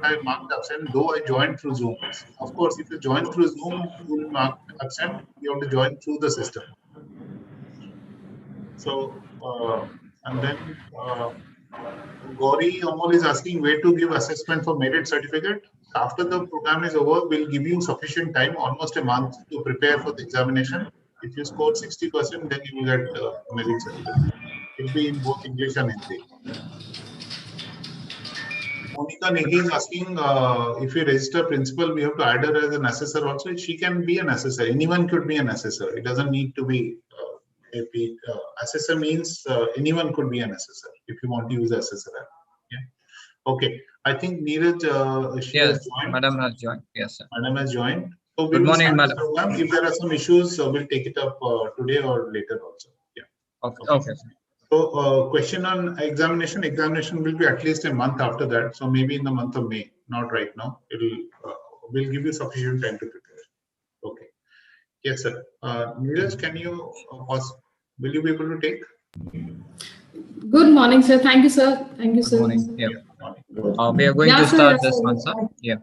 but I marked absent, though I joined through Zoom. Of course, if you join through Zoom, you will mark absent. You have to join through the system. So, and then Gauri Amal is asking where to give assessment for merit certificate. After the program is over, we'll give you sufficient time, almost a month, to prepare for the examination. If you score 60%, then you will get merit certificate. It will be in both English and Hindi. Monica Nehi is asking if you register principal, we have to add her as an assessor also. She can be an assessor. Anyone could be an assessor. It doesn't need to be assessor means anyone could be an assessor if you want to use assessor. Yeah. Okay. I think Neeraj, she has joined. Madam has joined. Yes, sir. Madam has joined. So we Good will morning, start madam. the program. If there are some issues, we'll take it up today or later also. Yeah. Okay. So question on examination. Examination will be at least a month after that. So maybe in the month of May, not right now. We'll give you sufficient time to prepare. Okay. Yes, sir. Neeraj, can you will you be able to take? Good morning, sir. Thank you, sir. Thank you, sir. Good morning. Yeah. We are going to start this one, sir. Yeah.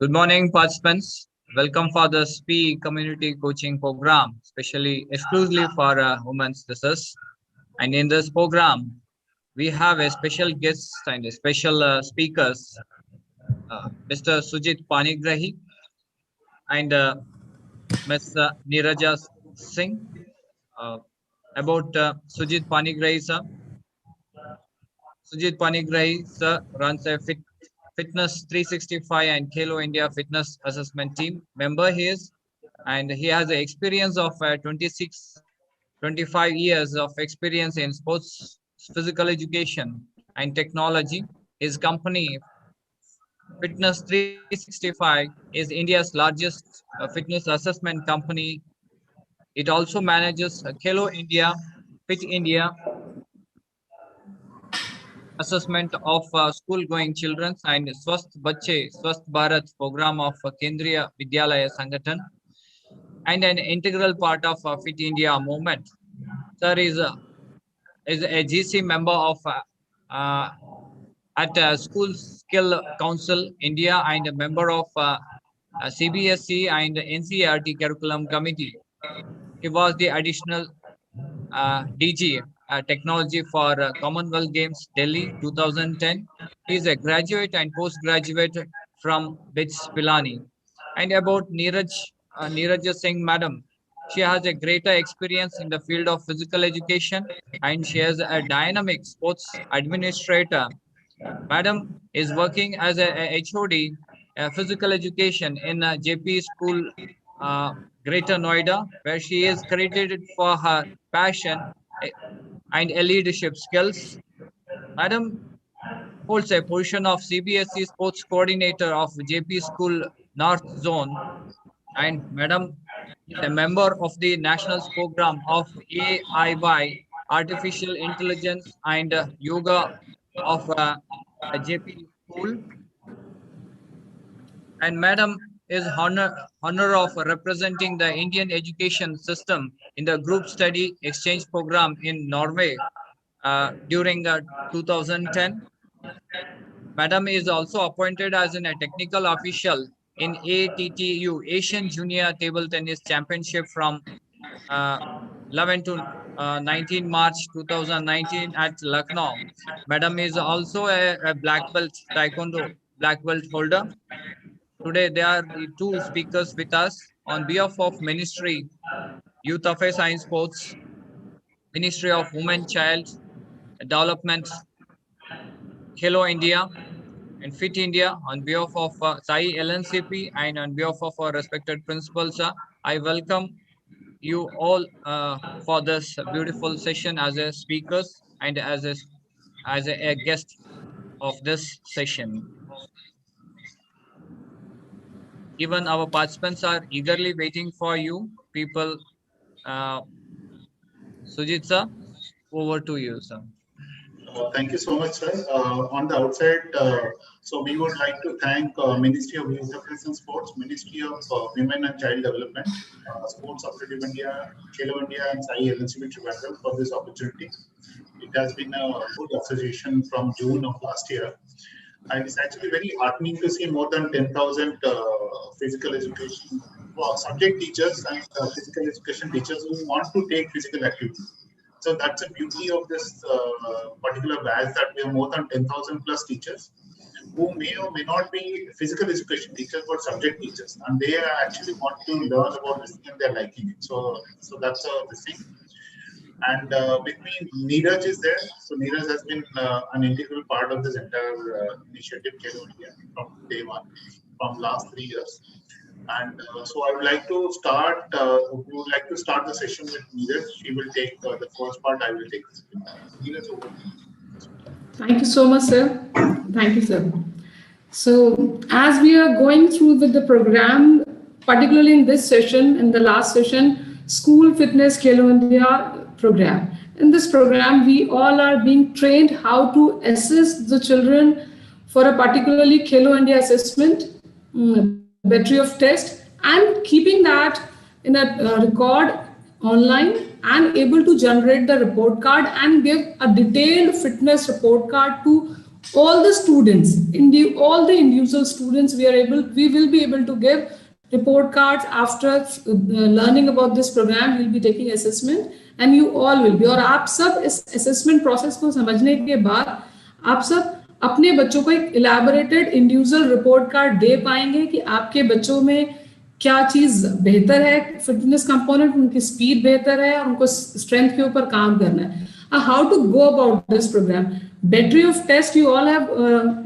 Good morning, participants. Welcome for the SPE community coaching program, especially exclusively for women. This is, and in this program, we have a special guest and a special speakers, Mr. Sujit Panigrahi and Ms. Neeraja Singh. About Sujit Panigrahi, sir. Sujit Panigrahi, sir, runs a Fitness 365 and Khelo India Fitness Assessment Team member he is, and he has an experience of 25 years of experience in sports, physical education and technology. His company, Fitness 365, is India's largest fitness assessment company. It also manages Khelo India, Fit India, assessment of school-going children and Swasth Bachche, Swasth Bharat program of Kendriya Vidyalaya Sangathan, and an integral part of Fit India movement. Sir is a GC member of at School Skill Council India and a member of CBSE and NCERT Curriculum Committee. He was the additional DG Technology for Commonwealth Games Delhi 2010. He is a graduate and postgraduate from BITS Pilani. And about Neeraja Singh, madam, she has a greater experience in the field of physical education and she is a dynamic sports administrator. Madam is working as a HOD physical education in JP School, Greater Noida, where she is credited for her passion and leadership skills. Madam holds a position of CBSE Sports Coordinator of JP School North Zone, and Madam is a member of the National Program of AIY, Artificial Intelligence and Yoga of JP School. And Madam is honor of representing the Indian education system in the group study exchange program in Norway during 2010. Madam is also appointed as a technical official in ATTU, Asian Junior Table Tennis Championship from 11 to 19 March 2019 at Lucknow. Madam is also a black belt taekwondo black belt holder. Today there are two speakers with us on behalf of Ministry, Youth Affairs and Sports, Ministry of Women, Child Development, Khelo India, and Fit India. On behalf of Sai LNCP and on behalf of our respected principals, I welcome you all for this beautiful session as a speakers and as a guest of this session. Even our participants are eagerly waiting for you people. Sujit sir, over to you, sir. Thank you so much, sir. On the outside, so we would like to thank Ministry of Youth Affairs and Sports, Ministry of Women and Child Development, Sports Authority of India, Khelo India, and Sai LNCP Trivandrum for this opportunity. It has been a good association from June of last year. And it's actually very heartening to see more than 10,000 physical education subject teachers and physical education teachers who want to take physical activity. So that's the beauty of this particular batch, that we have more than 10,000 plus teachers who may or may not be physical education teachers but subject teachers, and they actually want to learn about this thing and they're liking it. So that's the thing. And with me, Neeraj is there. So Neeraj has been an integral part of this entire initiative, Khelo India, from day one, from last 3 years. And so I would like to start. We would like to start the session with Neeraj. She will take the first part. I will take the second part. Neeraj, over to you. Thank you so much, sir. Thank you, sir. So as we are going through with the program, particularly in this session, in the last session, School Fitness Khelo India program. In this program, we all are being trained how to assist the children for a particularly Khelo India assessment, battery of test, and keeping that in a record online and able to generate the report card and give a detailed fitness report card to all the students. All the individual students, we will be able to give report cards after learning about this program. We'll be taking assessment and you all will be. और आप सब इस assessment process को समझने के बाद आप सब अपने बच्चों को एक elaborated individual report card दे पाएंगे कि आपके बच्चों में क्या चीज बेहतर है, फिटनेस कंपोनेंट, उनकी स्पीड बेहतर है और उनको स्ट्रेंथ के ऊपर काम करना है. How to go about this programme. Battery of test you all have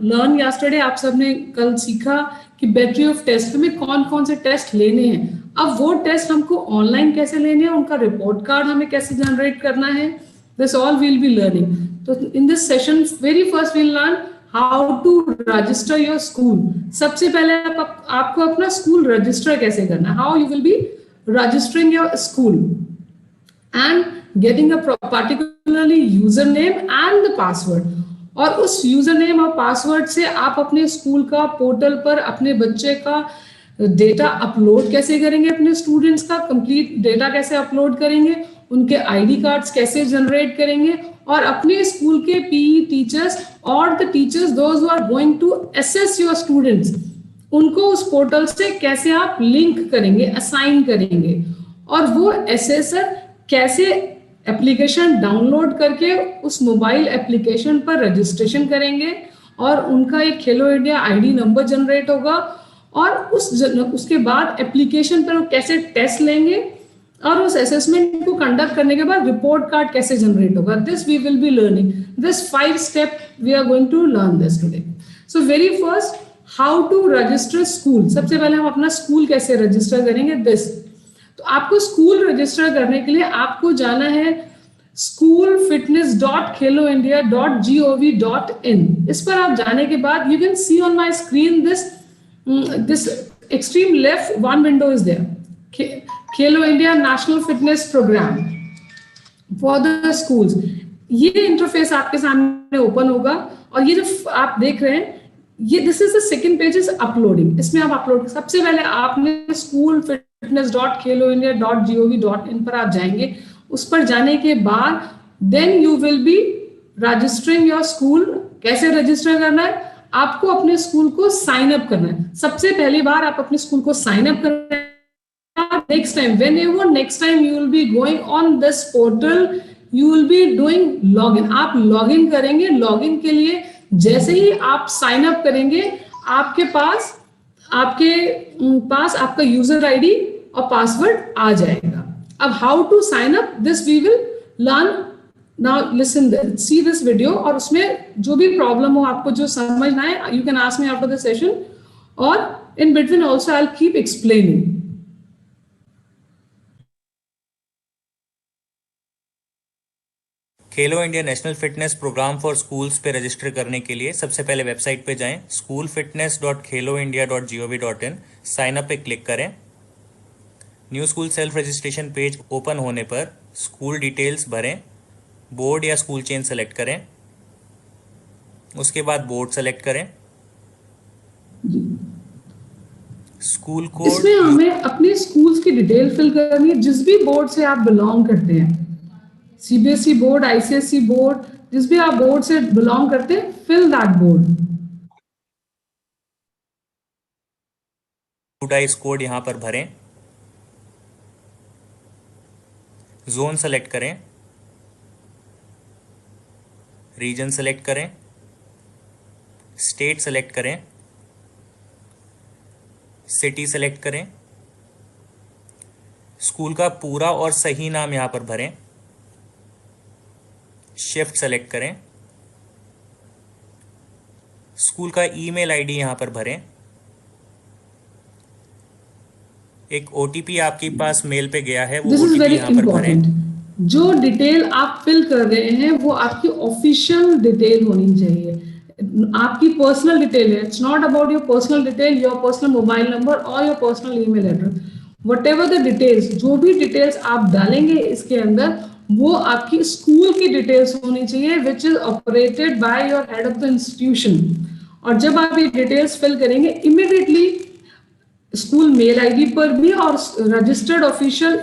learn yesterday. आप सबने कल सीखा कि बैटरी ऑफ टेस्ट में कौन कौन से टेस्ट लेने हैं. अब वो टेस्ट हमको ऑनलाइन कैसे लेने हैं, उनका रिपोर्ट कार्ड हमें कैसे जनरेट करना है, this all will be learning. तो in this session very first will learn how to register your school. सबसे पहले आपको अपना स्कूल रजिस्टर कैसे करना, how you will be registering your school and getting a particularly user name and the password. और उस user name और password से आप अपने स्कूल का पोर्टल पर अपने बच्चे का डेटा अपलोड कैसे करेंगे, अपने स्टूडेंट्स का कंप्लीट डेटा कैसे अपलोड करेंगे, उनके आईडी कार्ड्स कैसे जनरेट करेंगे और अपने स्कूल के पीई टीचर्स और the teachers those who are going to assess your students, उनको उस पोर्टल से कैसे आप लिंक करेंगे, असाइन करेंगे और वो असेसर कैसे एप्लीकेशन डाउनलोड करके उस मोबाइल एप्लीकेशन पर रजिस्ट्रेशन करेंगे और उनका एक खेलो इंडिया आईडी नंबर जनरेट होगा और उसके बाद एप्लीकेशन पर कैसे टेस्ट लेंगे और उस असेसमेंट को कंडक्ट करने के बाद रिपोर्ट कार्ड कैसे जनरेट होगा. This we will be learning. This 5 step we are going to learn this today. So very first, how to register school. सबसे पहले हम अपना स्कूल कैसे रजिस्टर करेंगे. दिस, तो आपको स्कूल रजिस्टर करने के लिए आपको जाना है schoolfitness.kheloindia.gov.in. इस पर आप जाने के बाद you can see on my screen this extreme left one window is there, Khelo India national fitness programme for the schools. ये इंटरफेस आपके सामने ओपन होगा और ये जो आप देख रहे हैं ये this is the second page is uploading. इसमें आप अपलोड, सबसे पहले आपने schoolfitness.kheloindia.gov.in पर आप जाएंगे. उस पर जाने के बाद then you will be registering your school. कैसे रजिस्टर करना है, आपको अपने स्कूल को साइन अप करना है. सबसे पहली बार आप अपने स्कूल को साइन अप करना है. Next time you will be going on this portal, you will be doing log in. आप लॉग इन करेंगे. लॉग इन के लिए जैसे ही आप साइन अप करेंगे आपके पास आपका यूजर आईडी और पासवर्ड आ जाएगा. अब how to sign up, this we will learn now. Listen, see this video और उसमें जो भी प्रॉब्लम हो, आपको जो समझना है, you can ask me after the session और in between also I will keep explaining. Khelo India national fitness programme for schools पे रजिस्टर करने के लिए सबसे पहले वेबसाइट पे जाएं, schoolfitness.kheloindia.gov.in. साइन अप पे क्लिक करें. New school self registration page open होने पर स्कूल डिटेल्स भरें. बोर्ड या स्कूल चेन सेलेक्ट करें. उसके बाद बोर्ड सेलेक्ट करें. स्कूल कोड, इसमें हमें अपने स्कूल्स की डिटेल फिल करनी है. जिस भी बोर्ड से आप बिलोंग करते हैं, सीबीएसई बोर्ड, आईसीएसई बोर्ड, जिस भी आप बोर्ड से बिलोंग करते हैं, fill that board. DISE code यहाँ पर भरें, जोन सेलेक्ट करें, रीजन सेलेक्ट करें, स्टेट सेलेक्ट करें, सिटी सेलेक्ट करें, स्कूल का पूरा और सही नाम यहाँ पर भरें, शिफ्ट सेलेक्ट करें, स्कूल का ईमेल आईडी यहाँ पर भरें, एक ओटीपी आपके पास मेल पे गया है, वो दिस इज ओटीपी वेरी यहाँ पर भरें। इंपॉर्टेंट। जो डिटेल आप फिल कर रहे हैं वो आपकी ऑफिशियल डिटेल होनी चाहिए, आपकी पर्सनल डिटेल है। It's not about your personal detail, your personal mobile number और your personal email address. Whatever the details, जो भी डिटेल्स आप डालेंगे इसके अंदर, वो आपकी स्कूल की डिटेल्स होनी चाहिए, which is operated by your head of the institution. और जब आप ये डिटेल्स फिल करेंगे, इमिडिएटली स्कूल मेल आईडी पर भी और रजिस्टर्ड ऑफिशियल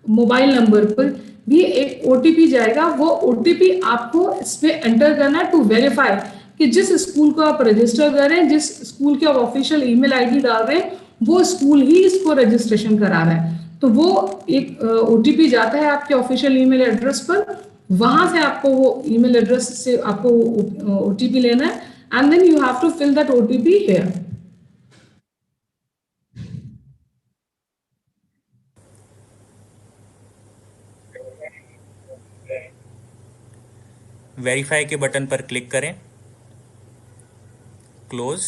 मोबाइल नंबर पर भी एक ओटीपी जाएगा। वो ओटीपी आपको इसमें एंटर करना है टू वेरीफाई कि जिस स्कूल को आप रजिस्टर कर रहे हैं, जिस स्कूल के आप ऑफिशियल ईमेल आईडी डाल रहे हैं, वो स्कूल ही इसको रजिस्ट्रेशन करा रहा है। तो वो एक ओटीपी जाता है आपके ऑफिशियल ईमेल एड्रेस पर, वहां से आपको वो ईमेल एड्रेस से आपको ओटीपी लेना है, and then you have to fill that OTP here. Verify के बटन पर क्लिक करें, क्लोज।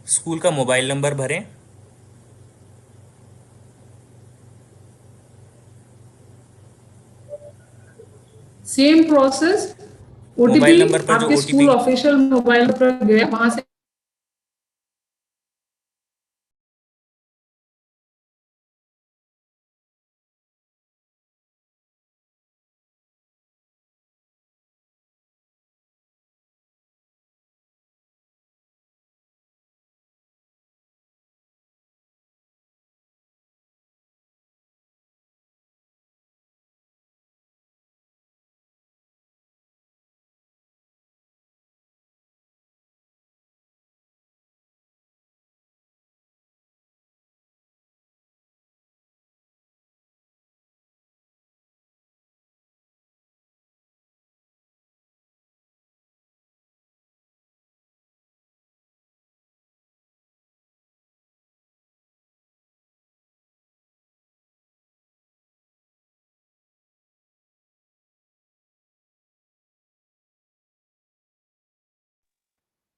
स्कूल का मोबाइल नंबर भरें, same process, OTP mobile number पर जो आपके स्कूल ओटीपी ऑफिशियल मोबाइल पर गया, वहां से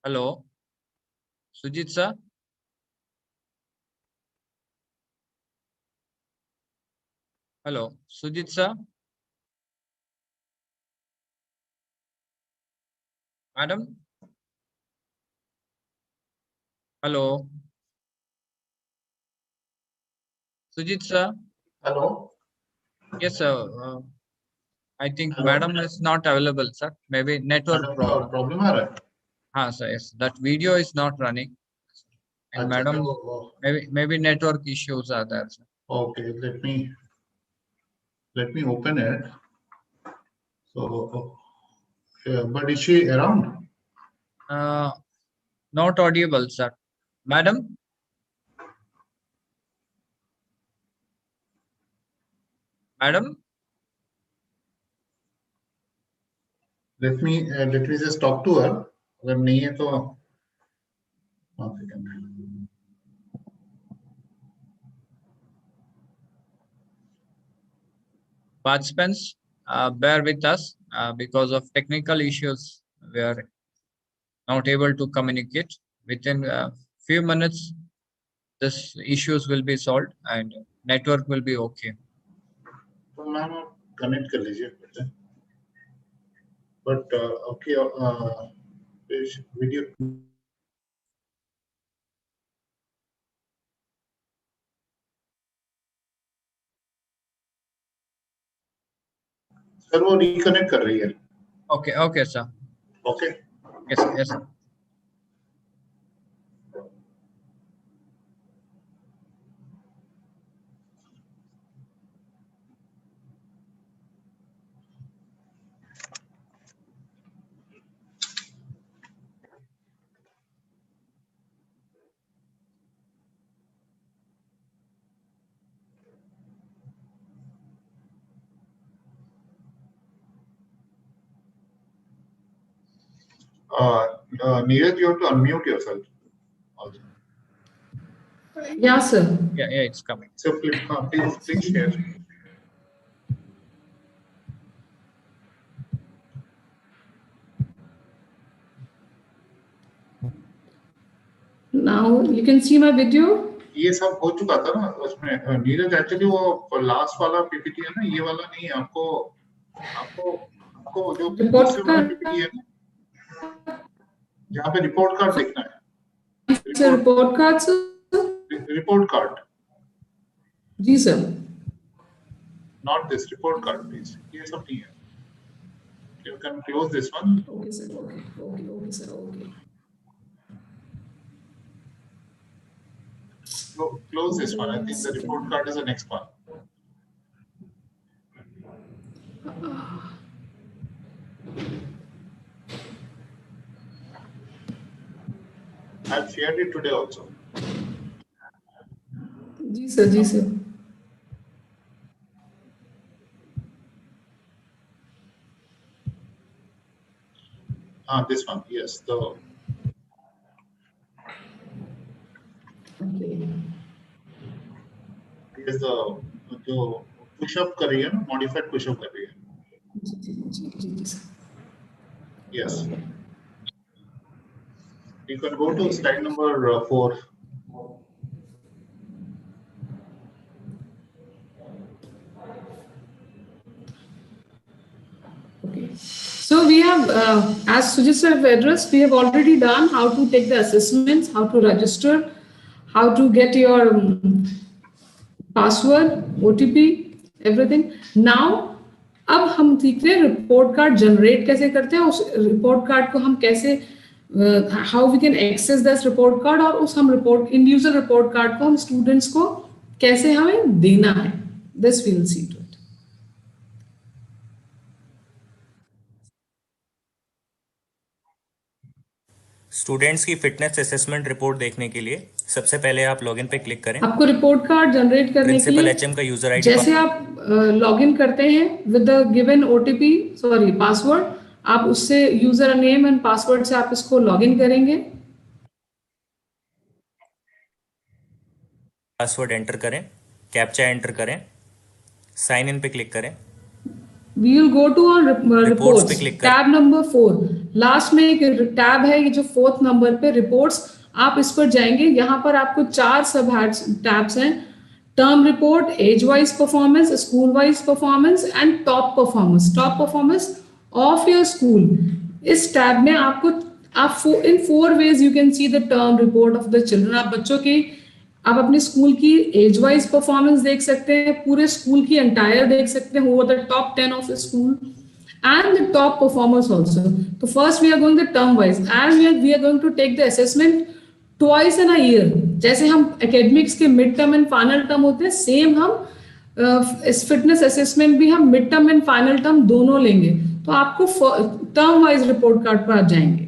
Hello, Sujit sir. Hello, Sujit sir. Madam. Hello, Sujit sir. Hello. Yes sir. I think madam is not available, sir. Maybe network madam problem. Problem आ रहा है? हाँ sir. Yes, that video is not running, and अच्छा, madam तो maybe network issues are there, sir. okay, let me open it. So, yeah, but is she around? Not audible, sir. Madam. Madam. Let me just talk to her. अगर नहीं है तो one second. Participants, bear with us because of technical issues. We are not able to communicate. Within a few minutes, this issues will be solved and network will be okay. तो ma'am आप connect कर लीजिए फिर से. But okay, video. Sir वो reconnect कर रही है. Okay, okay, sir. Okay. Yes, yes. Sir. Neeraj, you have to unmute yourself also. Yeah, sir. Yeah, it's coming. So please share. Now you can see my video. ये सब हो चुका था ना उसमें नीरज एक्चुअली वो लास्ट वाला पीपीटी है ना ये वाला नहीं है आपको आपको आपको जो रिपोर्ट दूसरे वाला पीपीटी है ना जहाँ पे रिपोर्ट कार्ड देखना है report card sir. Report card जी sir. Not this report card please ये सब नहीं है you can close this one okay sir okay sir okay close this one. I think the report card is the next one. I've shared it today also. जी sir This one, yes. The okay. is the जो push-up कर रही है ना, modified push-up कर रही है. जी sir. Yes. You can go to slide number 4. Okay. So we have, as Sujit sir have addressed, we have already done how to take the assessments, how to register, how to get your password, OTP, everything. Now, अब हम सीख रहे हैं report card generate कैसे करते हैं, उस report card को हम कैसे how we can access this report card, और उस हम रिपोर्ट इंडिविजुअल रिपोर्ट कार्ड को हम स्टूडेंट्स को कैसे हमें देना है, this we will see to it. Students की फिटनेस असेसमेंट रिपोर्ट देखने के लिए सबसे पहले आप लॉगिन पे क्लिक करें। आपको रिपोर्ट कार्ड जनरेट करने के प्रिंसिपल लिए एचएम का यूजर आईडी जैसे आप लॉगिन करते हैं with the given OTP sorry password, आप उससे यूजर नेम एंड पासवर्ड से आप इसको लॉगिन करेंगे। पासवर्ड एंटर करें, कैप्चा एंटर करें, साइन इन पे क्लिक करें। We will go to our reports पे क्लिक करें। टैब नंबर 4, लास्ट में एक टैब है ये जो 4th नंबर पे रिपोर्ट्स, आप इस पर जाएंगे। यहाँ पर आपको 4 सब टैब्स हैं, term report, age wise performance, school wise performance and top performance of your school. इस टैब में आपको आप इन 4 ways you can see the term report of the children. आप बच्चों की, आप अपने स्कूल की एज वाइज परफॉर्मेंस देख सकते हैं, पूरे स्कूल की एंटायर देख सकते हैं, who are the top 10 of the school and the top performers also. So first we are going the term wise, and we are going to take the assessment twice in a year. जैसे हम academics के mid term and final term होते हैं, same हम इस fitness assessment भी हम mid term and final term दोनों लेंगे। तो आपको टर्म वाइज रिपोर्ट कार्ड पर आप जाएंगे,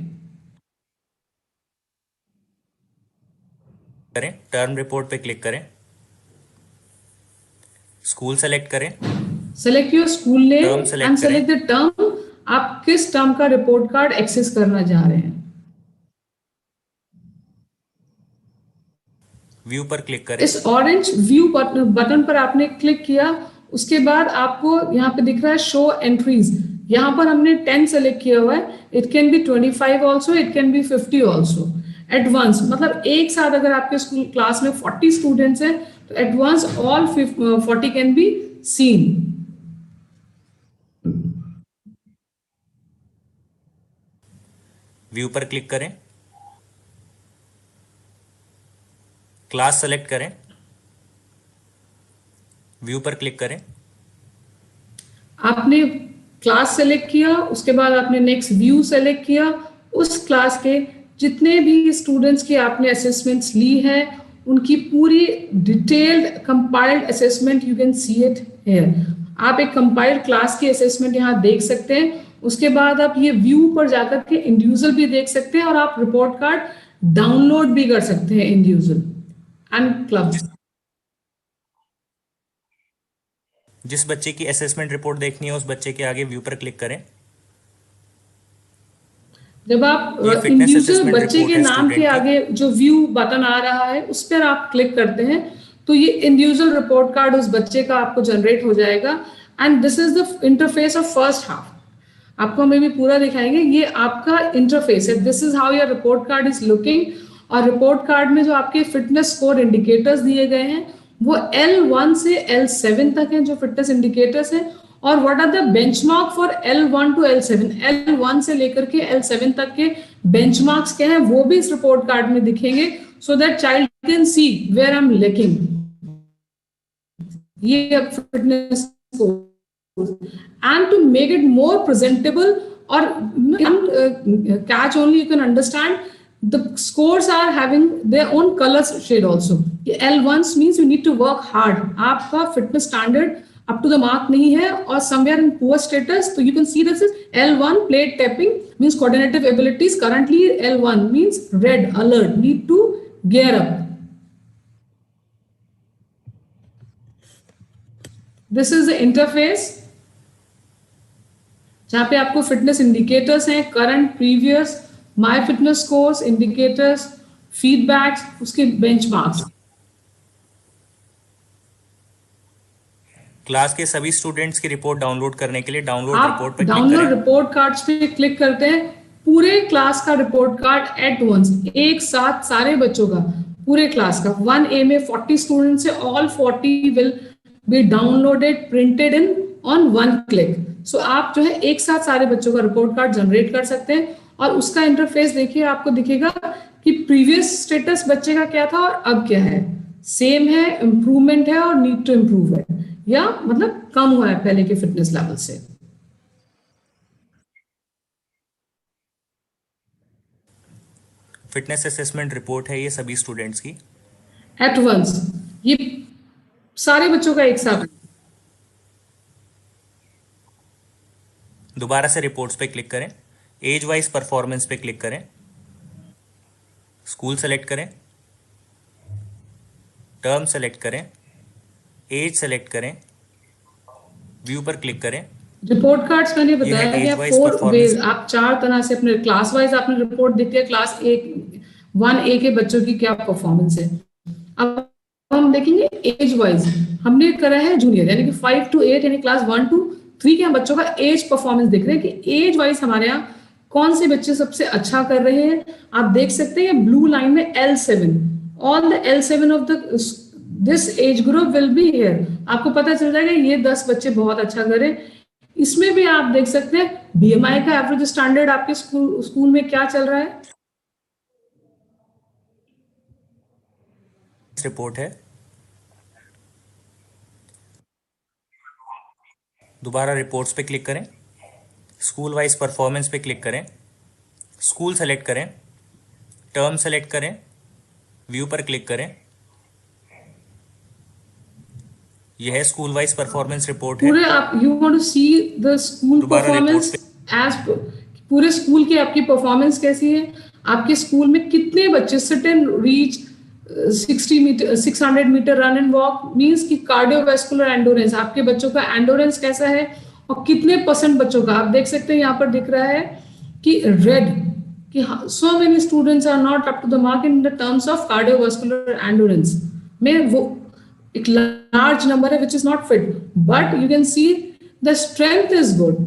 करें, टर्म रिपोर्ट पे क्लिक करें, स्कूल सेलेक्ट करें, select your school name Term select and select the term. आप किस टर्म का रिपोर्ट कार्ड एक्सेस करना चाह रहे हैं। व्यू पर क्लिक करें। इस ऑरेंज व्यू बटन पर आपने क्लिक किया, उसके बाद आपको यहाँ पे दिख रहा है शो एंट्रीज। यहाँ पर हमने 10 सेलेक्ट किया हुआ है, it can be 25 also, it can be 50 also. Advance मतलब एक साथ अगर आपके स्कूल क्लास में 40 स्टूडेंट्स हैं तो advance all 40 can be seen. View पर क्लिक करें, क्लास सेलेक्ट करें, व्यू पर क्लिक करें। आपने क्लास सेलेक्ट किया, उसके बाद आपने नेक्स्ट व्यू सेलेक्ट किया। उस क्लास के जितने भी स्टूडेंट्स की आपने असेसमेंट्स ली है, उनकी पूरी detailed compiled assessment you can see it here. आप एक कंपाइल्ड क्लास की असेसमेंट यहाँ देख सकते हैं। उसके बाद आप ये व्यू पर जाकर के इंडिविजुअल भी देख सकते हैं, और आप रिपोर्ट कार्ड डाउनलोड भी कर सकते हैं इंडिविजुअल एंड क्लब। जिस बच्चे की असेसमेंट रिपोर्ट देखनी है उस बच्चे के आगे व्यू पर क्लिक करें। जब आप ये fitness इंडिविजुअल assessment बच्चे report के है नाम के student की। आगे जो व्यू बटन आ रहा है उस पर आप क्लिक करते हैं तो ये इंडिविजुअल रिपोर्ट कार्ड उस बच्चे का आपको जनरेट हो जाएगा and this is the interface of first half. आपको हम भी पूरा दिखाएंगे, ये आपका इंटरफेस है, this is how your report card is looking. और रिपोर्ट कार्ड में जो आपके फिटनेस स्कोर इंडिकेटर्स दिए गए हैं वो L1 से L7 तक हैं जो फिटनेस इंडिकेटर्स हैं। और what are the benchmark for L1 to L7, L1 से लेकर के L7 तक के बेंचमार्क्स क्या हैं वो भी इस रिपोर्ट कार्ड में दिखेंगे so that child can see where I am lacking. ये fitness and to make it more presentable or catch only, you can understand the scores are having their own color shade also. L1 means you need to work hard, आपका fitness standard up to the mark नहीं है और somewhere in poor status, so you can see this is L1 plate tapping means coordinative abilities, currently L1 means red alert, need to gear up. This is the interface जहाँ पे आपको fitness indicators हैं, current, previous, my fitness scores, indicators, feedbacks, उसके benchmarks. Class के सभी students की report download करने के लिए डाउनलोड आप रिपोर्ट पे क्लिक डाउनलोड करें। रिपोर्ट कार्ड्स पे क्लिक करते हैं, पूरे क्लास का रिपोर्ट कार्ड एट वंस, एक साथ सारे बच्चों का, पूरे क्लास का। 1A में 40 स्टूडेंट्स है, all 40 will be downloaded printed in on one click. So आप जो है एक साथ सारे बच्चों का रिपोर्ट कार्ड जनरेट कर सकते हैं और उसका इंटरफेस देखिए, आपको दिखेगा कि प्रीवियस स्टेटस बच्चे का क्या था और अब क्या है, सेम है, इंप्रूवमेंट है और नीड टू इंप्रूव है, या मतलब कम हुआ है पहले के फिटनेस लेवल से। फिटनेस असेसमेंट रिपोर्ट है ये सभी स्टूडेंट्स की एट वंस, ये सारे बच्चों का एक साथ। दोबारा से रिपोर्ट्स पे क्लिक करें, एज वाइज परफॉर्मेंस पे क्लिक करें, स्कूल सेलेक्ट करें, टर्म सेलेक्ट करें, एज सेलेक्ट करें, व्यू पर क्लिक करें। रिपोर्ट कार्ड्स मैंने बताया age गया wise 4 performance। वेज, आप 4 तरह से अपने क्लास वाइज आपने रिपोर्ट देखी है, क्लास 1A के बच्चों की क्या परफॉर्मेंस है। अब हम देखेंगे एज वाइज, हमने करा है जूनियर यानी कि 5 to 8 यानी क्लास 1 to 3 के हम बच्चों का एज परफॉर्मेंस देख रहे हैं कि एज वाइज हमारे यहाँ कौन से बच्चे सबसे अच्छा कर रहे हैं। आप देख सकते हैं ब्लू लाइन में L7, all the L7 of the this age group will be here. आपको पता चल जाएगा ये 10 बच्चे बहुत अच्छा करें। इसमें भी आप देख सकते हैं BMI का एवरेज स्टैंडर्ड आपके स्कूल में क्या चल रहा है। रिपोर्ट है, दोबारा रिपोर्ट्स पे क्लिक करें, स्कूल वाइज परफॉर्मेंस पे क्लिक करें, स्कूल सेलेक्ट करें, टर्म सेलेक्ट करें, व्यू पर क्लिक करें। यह है स्कूल वाइज परफॉर्मेंस रिपोर्ट है। पूरे आप you want to see the school दोबारा परफॉर्मेंस एज पूरे स्कूल की आपकी परफॉर्मेंस कैसी है, आपके स्कूल में कितने बच्चे sit and reach 600 metre run and walk means कि कार्डियोवैस्कुलर एंडोरेंस, आपके बच्चों का एंडोरेंस कैसा है और कितने % बच्चों का। आप देख सकते हैं यहाँ पर दिख रहा है कि रेड कि so many students are not up to the mark in the terms of cardiovascular endurance में, वो एक लार्ज नंबर है which is not fit, but you can see the strength is good.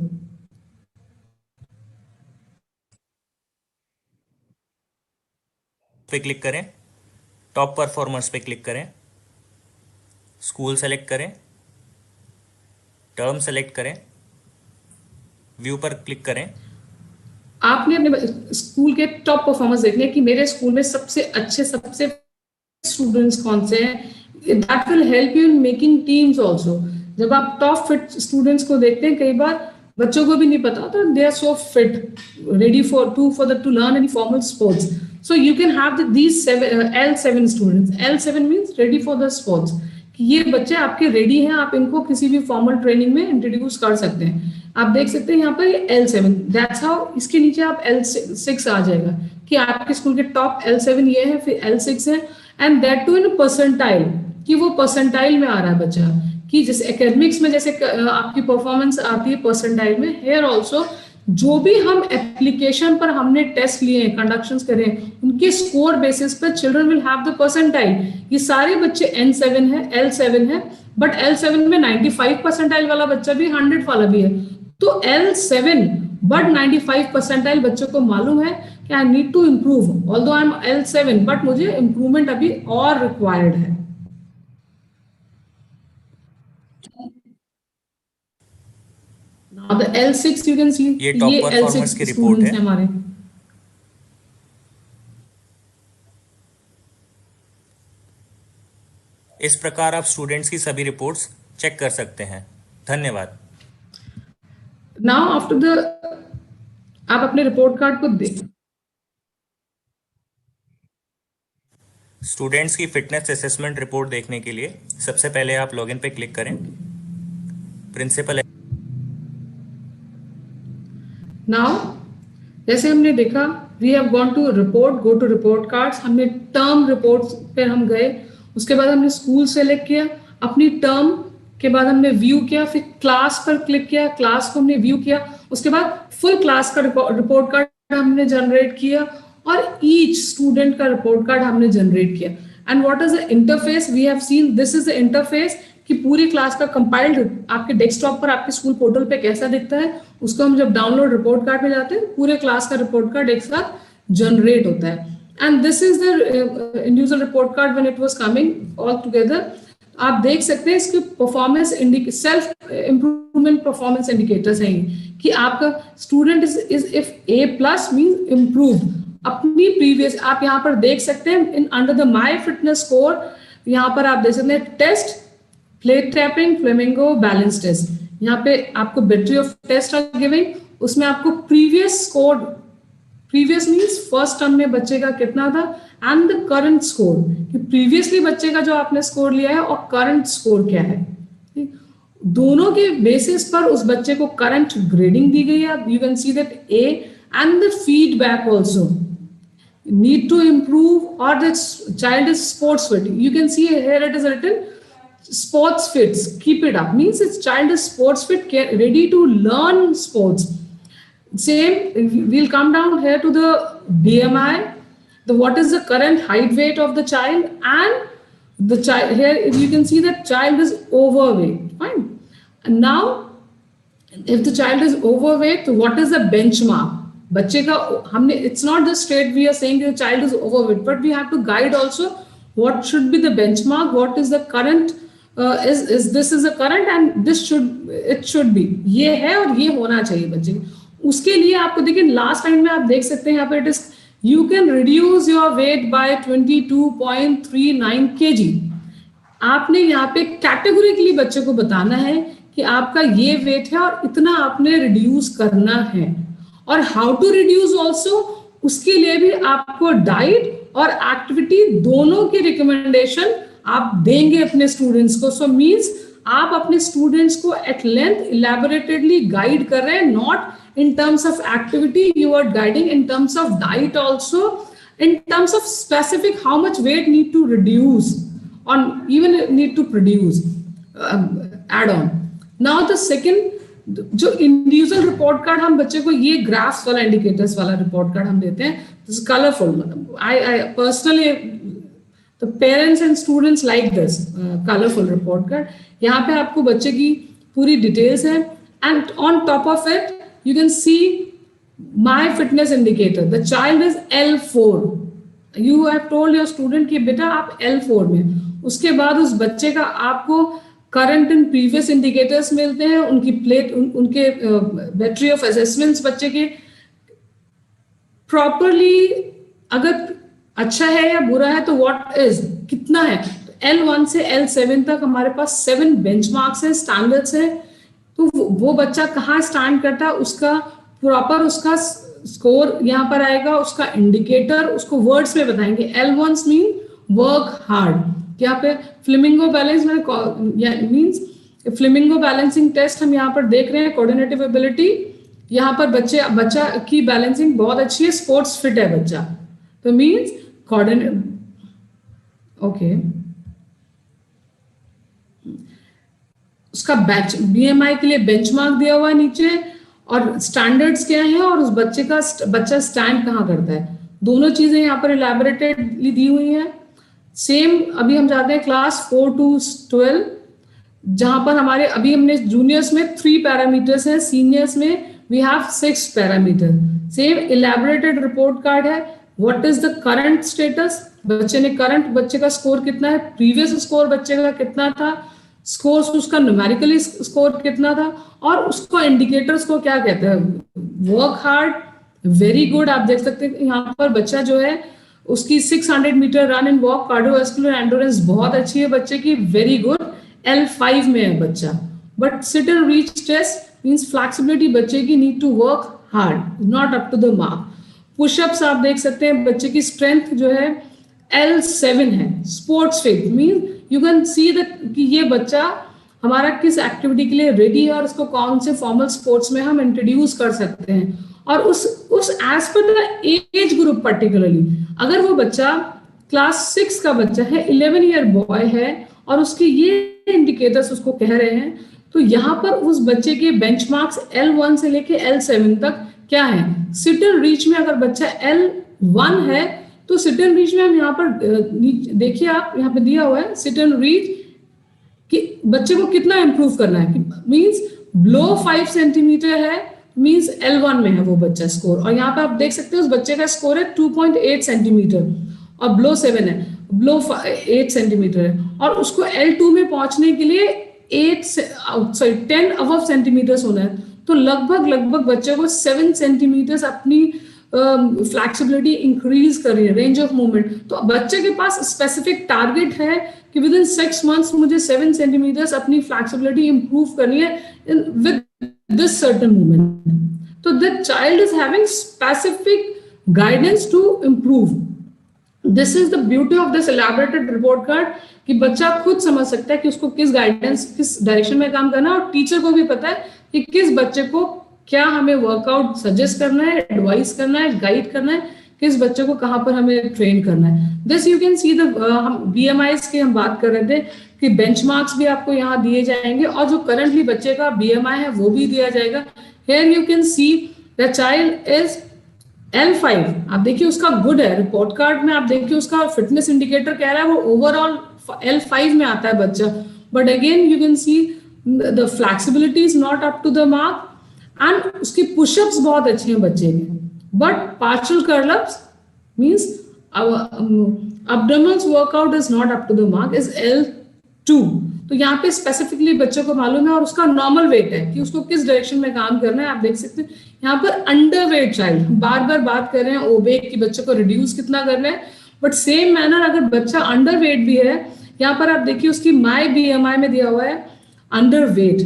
पे क्लिक करें, top performers पे click करें, school select करें, term select करें, व्यू पर क्लिक करें। आपने अपने स्कूल के टॉप परफॉर्मेंस देखने कि मेरे स्कूल में सबसे अच्छे सबसे स्टूडेंट्स कौन से हैं। That will help you in making teams also. जब आप टॉप फिट स्टूडेंट्स को देखते हैं, कई बार बच्चों को भी नहीं पता होता, they are so fit, ready to learn any formal sports. So you can have these L7 students. L7 means ready for the sports. कि ये बच्चे आपके रेडी हैं, आप इनको किसी भी फॉर्मल ट्रेनिंग में इंट्रोड्यूस कर सकते हैं। आप देख सकते हैं यहाँ पर ये L7, दैट्स हाउ। इसके नीचे आप L6 आ जाएगा कि आपके स्कूल के टॉप L7 ये है, फिर L6 है, and that too in percentile, कि वो परसेंटाइल में आ रहा है बच्चा, कि जैसे एकेडमिक्स में जैसे आपकी परफॉर्मेंस आती है परसेंटाइल में, हेयर ऑल्सो जो भी हम एप्लीकेशन पर हमने टेस्ट लिए हैं, कंडक्शंस करे हैं, उनके स्कोर बेसिस पर children will have the percentile. ये सारे बच्चे N7 है, L7 है, बट L7 में 95 परसेंटाइल वाला बच्चा भी 100 वाला भी है। तो L7 बट 95 परसेंटाइल बच्चों को मालूम है कि I need to improve, although I am L7 but मुझे इम्प्रूवमेंट अभी और रिक्वायर्ड है। Now the L6 you can see, ये टॉप ये परफॉर्मर्स L6 की रिपोर्ट स्टूडेंट्स है। हैं हमारे। इस प्रकार आप स्टूडेंट्स की सभी रिपोर्ट्स चेक कर सकते हैं। धन्यवाद। Now after the, आप अपने रिपोर्ट कार्ड को देख, स्टूडेंट्स की फिटनेस असेसमेंट रिपोर्ट देखने के लिए सबसे पहले आप लॉगिन पे क्लिक करें। प्रिंसिपल नाउ जैसे हमने देखा, we have gone to report, go to report cards, हमने टर्म रिपोर्ट्स पे हम गए, उसके बाद हमने स्कूल सेलेक्ट किया, अपनी टर्म के बाद हमने व्यू किया, फिर क्लास पर क्लिक किया, क्लास को हमने व्यू किया, उसके बाद फुल क्लास का रिपोर्ट कार्ड हमने जनरेट किया और ईच स्टूडेंट का रिपोर्ट कार्ड हमने जनरेट किया। And what is the interface we have seen, this is the interface कि पूरी क्लास का कंपाइल्ड आपके डेस्कटॉप पर आपके स्कूल पोर्टल पे कैसा दिखता है, उसको हम जब डाउनलोड रिपोर्ट कार्ड में जाते हैं पूरे क्लास का रिपोर्ट कार्ड एक साथ जनरेट होता है। And this is the individual report card when it was coming all together. आप देख सकते हैं इसके performance self improvement performance indicators हैं कि आपका student is if A+ means improved अपनी प्रीवियस, आप यहाँ पर देख सकते हैं in under the my fitness score, यहाँ पर आप देख सकते हैं test, plate tapping, flamingo, balance test, यहाँ पे आपको battery of test are giving, उसमें आपको previous score, previous means first term में बच्चे का कितना था एंड द करंट स्कोर, कि प्रीवियसली बच्चे का जो आपने स्कोर लिया है और करंट स्कोर क्या है, दोनों के बेसिस पर उस बच्चे को करंट ग्रेडिंग दी गई है। You can see that A and the feedback also, need to improve or the child is sports fit. You can see here it is written sports fits, keep it up, means its child is sports fit, ready to learn sports. Same, we'll come down here to the BMI, the what is the current height weight of the child, and the child here you can see that child is overweight, fine. And now if the child is overweight, so what is the benchmark बच्चे का, हमने it's not just straight we are saying the child is overweight, but we have to guide also what should be the benchmark, what is the current, is this is the current and this should, it should be, ये है और ये होना चाहिए बच्चे। उसके लिए आपको देखिए लास्ट टाइम में आप देख सकते हैं यहाँ पे it is you can reduce your weight by 22.39 kg। आपने यहाँ पे कैटेगोरिकली बच्चे को बताना है कि आपका ये वेट है और इतना आपने रिड्यूस करना है, और हाउ टू रिड्यूस ऑल्सो, उसके लिए भी आपको डाइट और एक्टिविटी दोनों की रिकमेंडेशन आप देंगे अपने स्टूडेंट्स को। सो मींस आप अपने स्टूडेंट्स को एट लेंथ इलैबोरेटेडली गाइड कर रहे हैं, not in terms of activity, you are guiding in terms of diet also, in terms of specific how much weight need to reduce or even need to produce, add on. Now the second, जो individual report card हम बच्चे को ये graphs वाला indicators वाला report card हम देते हैं, this is colourful. I personally the parents and students like this colourful report card. यहाँ पे आपको बच्चे की पूरी डिटेल्स है and on top of it you can see my fitness indicator, the child is L4, you have told your student कि बेटा आप L4 में, उसके बाद उस बच्चे का आपको करंट एंड प्रीवियस इंडिकेटर्स मिलते हैं, उनकी प्लेट, उनके बैटरी ऑफ असेसमेंट्स बच्चे के प्रॉपरली अगर अच्छा है या बुरा है तो व्हाट इज कितना है। L1 से L7 तक हमारे पास 7 बेंचमार्क्स हैं, स्टैंडर्ड्स हैं, तो वो बच्चा कहाँ स्टैंड करता है उसका प्रॉपर उसका स्कोर यहाँ पर आएगा, उसका इंडिकेटर उसको वर्ड्स में बताएंगे। L1 मीन वर्क हार्ड, यहाँ पे flamingo balance means flamingo balancing test हम यहाँ पर देख रहे हैं, कोऑर्डिनेटिव एबिलिटी, यहाँ पर बच्चा की बैलेंसिंग बहुत अच्छी है, स्पोर्ट्स फिट है बच्चा, तो मींस कोऑर्डिनेट, ओके, उसका BMI के लिए बेंचमार्क दिया हुआ है नीचे, और स्टैंडर्ड्स क्या है और उस बच्चा स्टैंड कहाँ करता है, दोनों चीजें यहाँ पर इलेबोरेटेडली दी हुई हैं। सेम अभी हम जाते हैं क्लास 4 to 12, जहां पर हमारे अभी हमने जूनियर्स में 3 पैरामीटर्स हैं, सीनियर्स में we have 6 parameter. Same elaborated report card है। What is the current status, बच्चे का स्कोर कितना है, प्रीवियस स्कोर बच्चे का कितना था, स्कोर उसका न्यूमेरिकली स्कोर कितना था, और उसको इंडिकेटर्स को क्या कहते हैं, वर्क हार्ड, वेरी गुड। आप देख सकते हैं यहाँ पर बच्चा जो है उसकी 600 metre run and walk cardiovascular endurance बहुत अच्छी है बच्चे की, वेरी गुड, L5 में है बच्चा। But sit and reach test means flexibility बच्चे की need to work hard, not up to the mark. Pushups आप देख सकते हैं बच्चे की स्ट्रेंथ जो है L7 है। Sports fit mean you can see that कि ये बच्चा हमारा किस एक्टिविटी के लिए रेडी है और उसको कौन से फॉर्मल स्पोर्ट्स में हम इंट्रोड्यूस कर सकते हैं, और उस as per the age group particularly. अगर वो बच्चा क्लास 6 का बच्चा है, 11 ईयर बॉय है, और उसके ये इंडिकेटर्स उसको कह रहे हैं, तो यहाँ पर उस बच्चे के बेंचमार्क्स L1 से लेके L7 तक क्या है। सिट एंड रीच में अगर बच्चा L1 है तो सिट एंड रीच में हम यहाँ पर देखिए, आप यहाँ पे दिया हुआ है सिट एंड रीच कि बच्चे को कितना इंप्रूव करना है, मींस ब्लो 5 सेंटीमीटर है, मींस L1 में है वो बच्चा स्कोर, और यहाँ पे आप देख सकते हैं उस बच्चे का स्कोर है 2.8 सेंटीमीटर और ब्लो 7 है, ब्लो 8 सेंटीमीटर है, और उसको L2 में पहुंचने के लिए 10 अबव सेंटीमीटर्स होना है। तो लगभग बच्चे को 7 सेंटीमीटर्स अपनी फ्लैक्सिबिलिटी इंक्रीज कर रही है, रेंज ऑफ मूवमेंट। तो बच्चे के पास स्पेसिफिक टारगेट है कि विद इन 6 months मुझे 7 सेंटीमीटर्स अपनी फ्लैक्सिबिलिटी इंप्रूव करनी है विद दिस सर्टेन मूवमेंट। तो the child is having specific guidance to improve. This is the beauty of this elaborated report card कि बच्चा खुद समझ सकता है कि उसको किस गाइडेंस, किस डायरेक्शन में काम करना है, और टीचर को भी पता है कि किस बच्चे को क्या हमें वर्कआउट सजेस्ट करना है, एडवाइस करना है, गाइड करना है, किस बच्चे को कहाँ पर हमें ट्रेन करना है। This you can see the, हम BMIs की हम बात कर रहे थे कि बेंचमार्क्स भी आपको यहाँ दिए जाएंगे, और जो करंटली बच्चे का BMI है वो भी दिया जाएगा। Here you can see the child is L5, आप देखिए उसका गुड है, रिपोर्ट कार्ड में आप देखिए उसका फिटनेस इंडिकेटर कह रहा है वो ओवरऑल L5 में आता है बच्चा, but again you can see the flexibility is not up to the mark, and उसकी पुशअप्स बहुत अच्छे हैं बच्चे के, but partial curl ups means abdominals workout is not up to the mark, is L2। तो यहाँ पे स्पेसिफिकली बच्चे को मालूम है, और उसका नॉर्मल वेट है कि उसको किस डायरेक्शन में काम करना है। आप देख सकते हैं यहाँ पर अंडर वेट चाइल्ड, बार बार बात कर रहे हैं ओबेक की बच्चे को रिड्यूस कितना करना है, बट सेम मैनर अगर बच्चा अंडर वेट भी है, यहाँ पर आप देखिए उसकी माई BMI में दिया हुआ है अंडर वेट,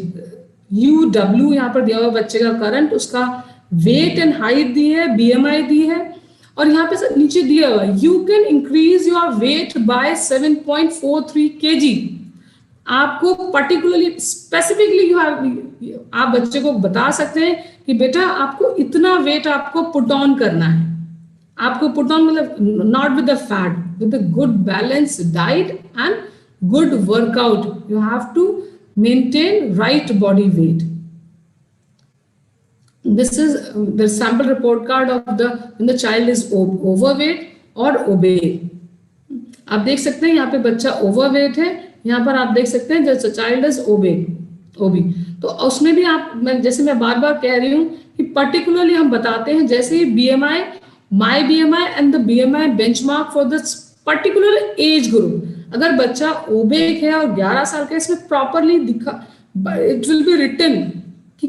UW यहाँ पर दिया हुआ है बच्चे का करंट, उसका वेट एंड हाइट दी है, BMI दी है, और यहाँ पे नीचे दिया हुआ है you can increase your weight by 7.43 kg। आपको पर्टिकुलरली स्पेसिफिकली आप बच्चे को बता सकते हैं कि बेटा आपको इतना वेट आपको पुट ऑन करना है। आपको पुट ऑन मतलब not with the fat, with the good balance diet and good workout, you have to maintain right body weight. This is the sample report card of the child is overweight और obese. आप देख सकते हैं यहाँ पे बच्चा overweight है, यहाँ पर आप देख सकते हैं जैसे चाइल्ड इज ओबी। तो उसमें भी जैसे मैं बार बार कह रही हूँ कि पर्टिकुलरली हम बताते हैं, जैसे ही BMI, my BMI and the BMI benchmark for the particular age group. अगर बच्चा ओबेक है और 11 साल का, इसमें properly it will be written कि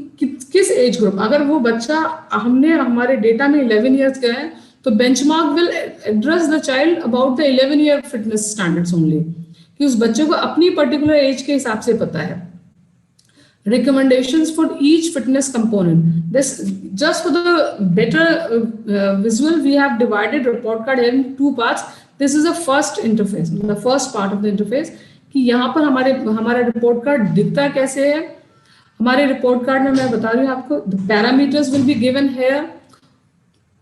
किस एज ग्रुप। अगर वो बच्चा हमारे डेटा में 11 ईयर्स का है, तो benchmark will address the child about the 11 year fitness standards only, कि उस बच्चे को अपनी पर्टिकुलर एज के हिसाब से पता है। Recommendations for each fitness component. This just for the better visual, we have divided report card in 2 parts. This is the first interface, the first part of the interface, कि यहाँ पर हमारा report card दिखता कैसे है। हमारे report card में मैं बता रही हूँ आपको, the parameters will be given here,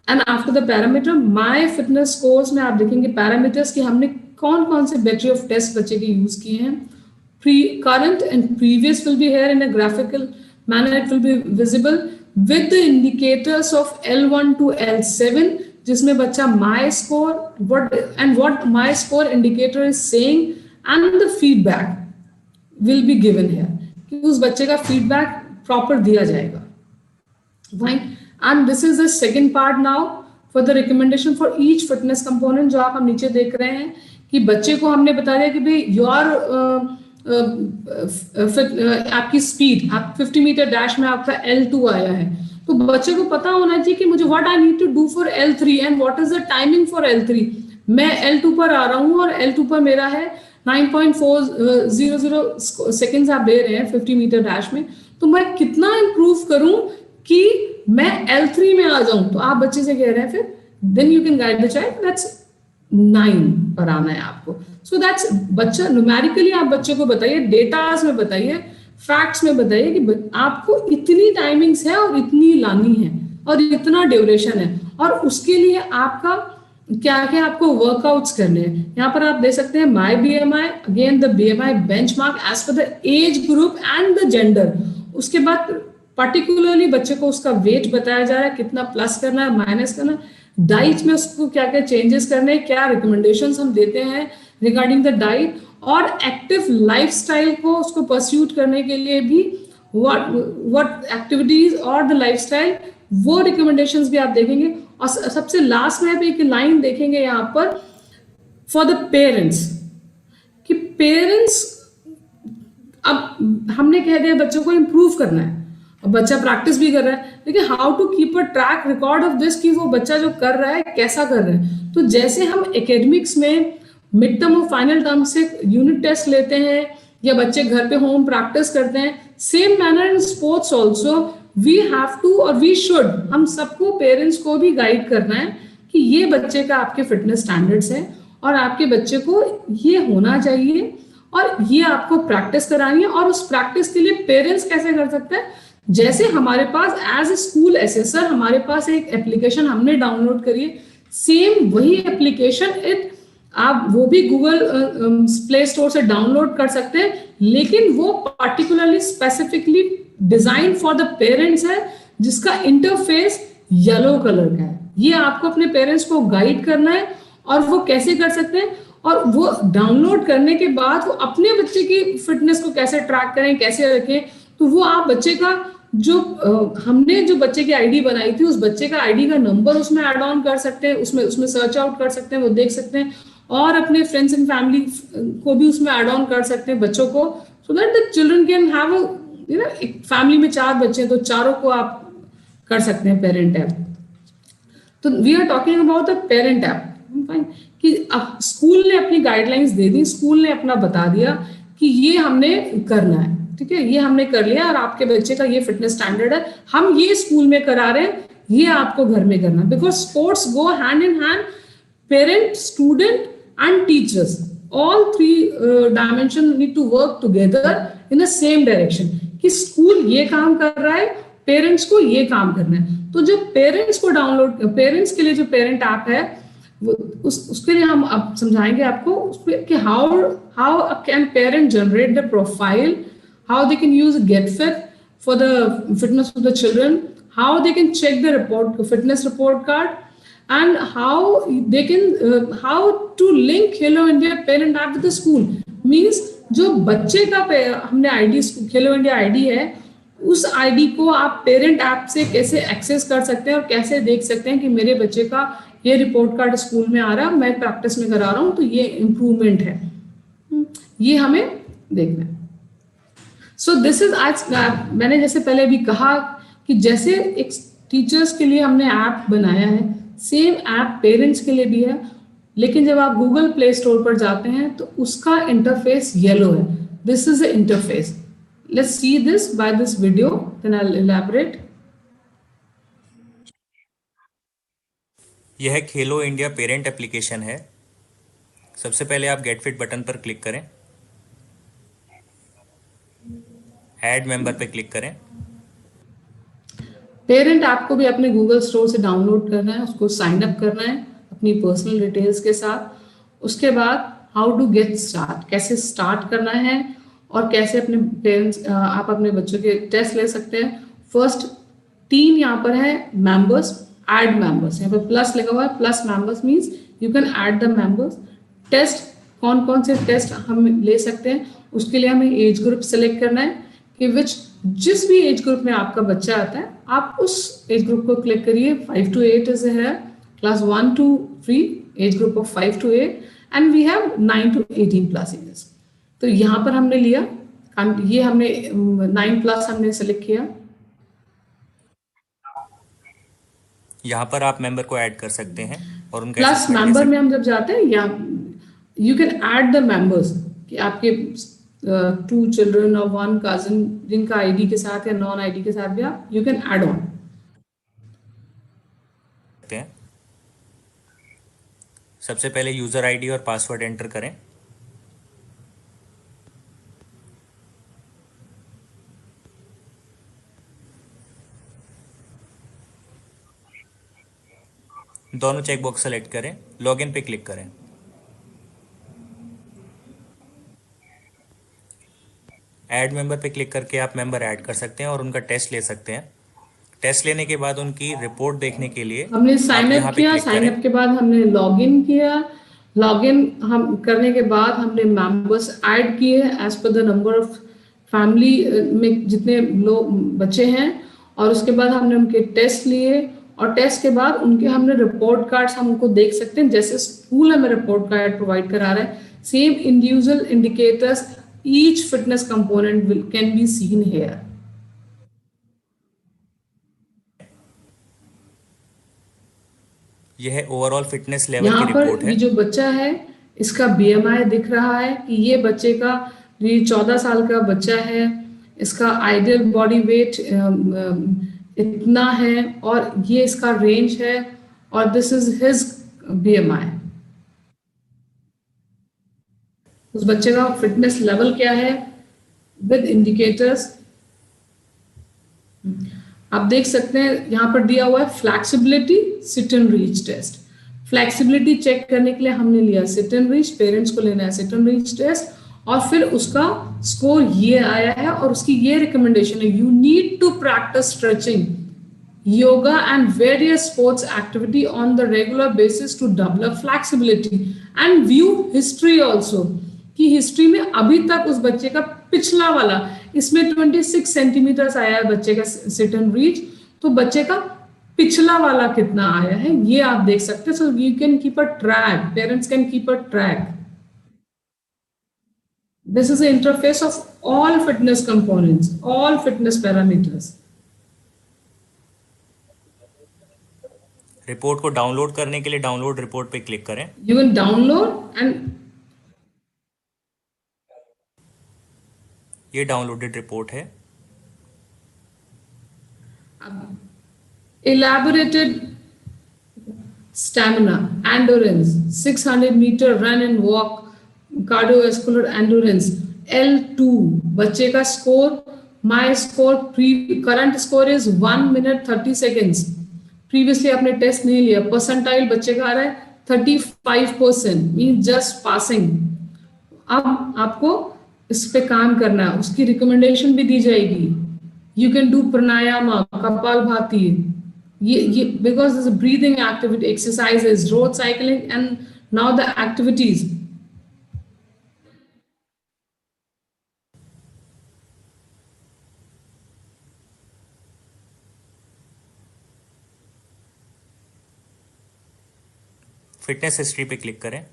and after the parameter, my fitness scores में आप देखेंगे parameters कि हमने कौन से battery of test बच्चे के यूज किए हैं। Current and previous will be here in a graphical manner, it will be visible. with the indicators of L1 to L7, जिसमें बच्चा my score, what my score indicator is saying, and the feedback will be given here, कि उस बच्चे का feedback proper दिया जाएगा. Right? And this is the second part now for the recommendation for each fitness component, जो आप हम नीचे देख रहे हैं कि बच्चे को हमने बता दिया कि भाई आपकी स्पीड, आप 50 मीटर डैश में आपका L2 आया है, तो बच्चे को पता होना चाहिए कि मुझे what I need to do for L3 and what is the timing for L3. मैं L2 पर आ रहा हूँ और L2 पर मेरा है 9.400 सेकेंड्स आप दे रहे हैं 50 मीटर डैश में, तो मैं कितना इंप्रूव करूं कि मैं L3 में आ जाऊं. तो आप बच्चे से कह रहे हैं फिर then you can guide the child that's 9 पर आना है आपको. सो दैट्स बच्चा न्यूमेरिकली आप बच्चे को बताइए, डेटास में बताइए, फैक्ट्स में बताइए कि आपको इतनी टाइमिंग्स है और इतनी लानी है और इतना ड्यूरेशन है, और उसके लिए आपका क्या क्या आपको वर्कआउट्स करने हैं. यहाँ पर आप दे सकते हैं my BMI, again the BMI benchmark as per the age group and the gender. उसके बाद पर्टिकुलरली बच्चे को उसका वेट बताया जा रहा है, कितना प्लस करना है, माइनस करना है, डाइट में उसको क्या क्या चेंजेस करने हैं, क्या रिकमेंडेशंस हम देते हैं रिगार्डिंग द डाइट, और एक्टिव लाइफस्टाइल को उसको परस्यूट करने के लिए भी व्हाट एक्टिविटीज और द लाइफस्टाइल, वो रिकमेंडेशंस भी आप देखेंगे. और सबसे लास्ट में आप एक लाइन देखेंगे यहाँ पर फॉर द पेरेंट्स, कि पेरेंट्स, अब हमने कह दिया बच्चों को इम्प्रूव करना है, बच्चा प्रैक्टिस भी कर रहा है, लेकिन how to keep a track record of this, कि वो बच्चा जो कर रहा है कैसा कर रहा है. तो जैसे हम एकेडमिक्स में मिड टर्म और फाइनल टर्म से यूनिट टेस्ट लेते हैं या बच्चे घर पे होम प्रैक्टिस करते हैं, same manner in sports also we have to और वी शुड, हम सबको पेरेंट्स को भी गाइड करना है कि ये बच्चे का आपके फिटनेस स्टैंडर्ड्स है और आपके बच्चे को ये होना चाहिए और ये आपको प्रैक्टिस करानी है. और उस प्रैक्टिस के लिए पेरेंट्स कैसे कर सकते हैं, जैसे हमारे पास एज ए स्कूल एसेसर हमारे पास एक एप्लीकेशन हमने डाउनलोड करी है, सेम वही एप्लीकेशन आप वो भी गूगल प्ले स्टोर से डाउनलोड कर सकते हैं, लेकिन वो particularly specifically design for the parents है, जिसका इंटरफेस येलो कलर का है. ये आपको अपने पेरेंट्स को गाइड करना है और वो कैसे कर सकते हैं, और वो डाउनलोड करने के बाद वो अपने बच्चे की फिटनेस को कैसे ट्रैक करें, कैसे रखें. तो वो आप बच्चे का जो हमने जो बच्चे की आईडी बनाई थी, उस बच्चे का आईडी का नंबर उसमें ऐड ऑन कर सकते हैं, उसमें सर्च आउट कर सकते हैं, वो देख सकते हैं, और अपने फ्रेंड्स एंड फैमिली को भी उसमें ऐड ऑन कर सकते हैं बच्चों को, so that the children can have एक फैमिली में 4 बच्चे हैं तो चारों को आप कर सकते हैं पेरेंट ऐप. तो we are talking about the parent app, कि अब स्कूल ने अपनी गाइडलाइंस दे दी, स्कूल ने अपना बता दिया कि ये हमने करना है, ठीक है, ये हमने कर लिया और आपके बच्चे का ये फिटनेस स्टैंडर्ड है, हम ये स्कूल में करा रहे हैं, ये आपको घर में करना. Because sports go hand in hand, parent, student and teachers, all 3 dimensions need to work together in the same direction, कि स्कूल ये काम कर रहा है, पेरेंट्स को ये काम करना है. तो जो पेरेंट्स को पेरेंट्स के लिए जो पेरेंट ऐप है, उसके लिए हम अब समझाएंगे आपको कि how can parent generate the profile, how they can use GetFit for the fitness of the children, how they can check the fitness report card, and how they can how to link Khelo India parent app with the school. Means जो बच्चे का हमने ID खेलो India ID है, उस ID को आप parent app से कैसे एक्सेस कर सकते हैं और कैसे देख सकते हैं कि मेरे बच्चे का ये रिपोर्ट कार्ड स्कूल में आ रहा है, मैं प्रैक्टिस में करा रहा हूँ, तो ये इम्प्रूवमेंट है, ये हमें देखना है. सो दिस इज आज मैंने जैसे पहले भी कहा कि जैसे एक टीचर्स के लिए हमने ऐप बनाया है, सेम ऐप पेरेंट्स के लिए भी है, लेकिन जब आप गूगल प्ले स्टोर पर जाते हैं तो उसका इंटरफेस येलो है. This is the interface. Let's see this by this video, then I will elaborate. यह खेलो इंडिया पेरेंट एप्लीकेशन है. सबसे पहले आप गेट फिट बटन पर क्लिक करें, ऐड मेंबर पे क्लिक करें. पेरेंट ऐप को भी अपने गूगल स्टोर से डाउनलोड करना है, उसको साइन अप करना है अपनी पर्सनल डिटेल्स के साथ. उसके बाद हाउ टू गेट स्टार्ट, कैसे स्टार्ट करना है और कैसे अपने पेरेंट्स आप अपने बच्चों के टेस्ट ले सकते हैं. फर्स्ट तीन यहाँ पर है मेंबर्स, ऐड मेंबर्स, यहाँ पर प्लस लगा हुआ है, plus members means you can add the members. Test, कौन कौन से टेस्ट हम ले सकते हैं, उसके लिए हमें एज ग्रुप सेलेक्ट करना है कि जिस भी एज ग्रुप में आपका बच्चा आता है आप उस एज ग्रुप को क्लिक करिए। 5 to 8 इज है, class 1 to 3 age group of 5 to 8 and we have 9 to 18 plus ages. तो यहाँ पर हमने लिया, ये हमने 9 प्लस हमने सेलेक्ट किया। यहाँ पर आप मेंबर को ऐड कर सकते हैं और उनका प्लस मेंबर में हम जब जाते हैं या you can add the members कि आपके 2 चिल्ड्रन और 1 कजिन जिनका आईडी के साथ या नॉन आईडी के साथ भी आप यू कैन ऐड ऑन। सबसे पहले यूजर आईडी और पासवर्ड एंटर करें। दोनों चेकबॉक्स सेलेक्ट करें, लॉगिन पे क्लिक करें। ऐड मेंबर पे क्लिक करके आप मेंबर ऐड कर सकते हैं और उनका टेस्ट ले सकते हैं। टेस्ट लेने के बाद उनकी रिपोर्ट देखने के लिए हमने साइन अप किया, साइन अप के बाद हमने लॉगिन किया, लॉगिन हम करने के बाद हमने मेंबर्स ऐड किए as per the number of family में जितने लोग बच्चे हैं, और उसके बाद हमने उनके टेस्ट लिए और टेस्ट के बाद उनके हमने रिपोर्ट कार्ड्स हम उनको देख सकते हैं, जैसे स्कूल हमें रिपोर्ट कार्ड प्रोवाइड करा रहा है। Same individual indicators each fitness component can be seen here. यह ओवरऑल फिटनेस लेवल की यहाँ रिपोर्ट पर है। ये जो बच्चा है इसका BMI दिख रहा है कि ये बच्चे का, ये 14 साल का बच्चा है, इसका आइडियल बॉडी वेट इतना है और ये इसका रेंज है और दिस इज हिज BMI। उस बच्चे का फिटनेस लेवल क्या है विद इंडिकेटर्स आप देख सकते हैं। यहाँ पर दिया हुआ है flexibility sit and reach test. Flexibility check करने के लिए हमने लिया सिट एंड रीच, पेरेंट्स को लेना है सिट एंड रीच टेस्ट और फिर उसका स्कोर ये आया है और उसकी ये रिकमेंडेशन है, you need to practice stretching, yoga and various sports activity on the regular basis to develop flexibility and view history also कि हिस्ट्री में अभी तक उस बच्चे का पिछला वाला, इसमें 26 सेंटीमीटर आया है बच्चे का सिट एंड रीच, तो बच्चे का पिछला वाला कितना आया है ये आप देख सकते हैं। So you can keep a track, parents can keep a track. This is the interface of all fitness components, all fitness parameters. Report को डाउनलोड करने के लिए डाउनलोड रिपोर्ट पे क्लिक करें। You will download and ये downloaded report है। elaborated stamina, endurance, 600 meter run and walk, cardiovascular endurance, L2 बच्चे का score, my score current score is 1 minute 30 seconds। Previously आपने टेस्ट नहीं लिया, परसेंटाइल बच्चे का आ रहा है 35%, मीन जस्ट पासिंग। अब आपको इस पे काम करना है, उसकी रिकमेंडेशन भी दी जाएगी। You can do pranayama, kapalbhati, ये because this breathing activity exercises, road cycling and now the activities. Fitness history पे क्लिक करें।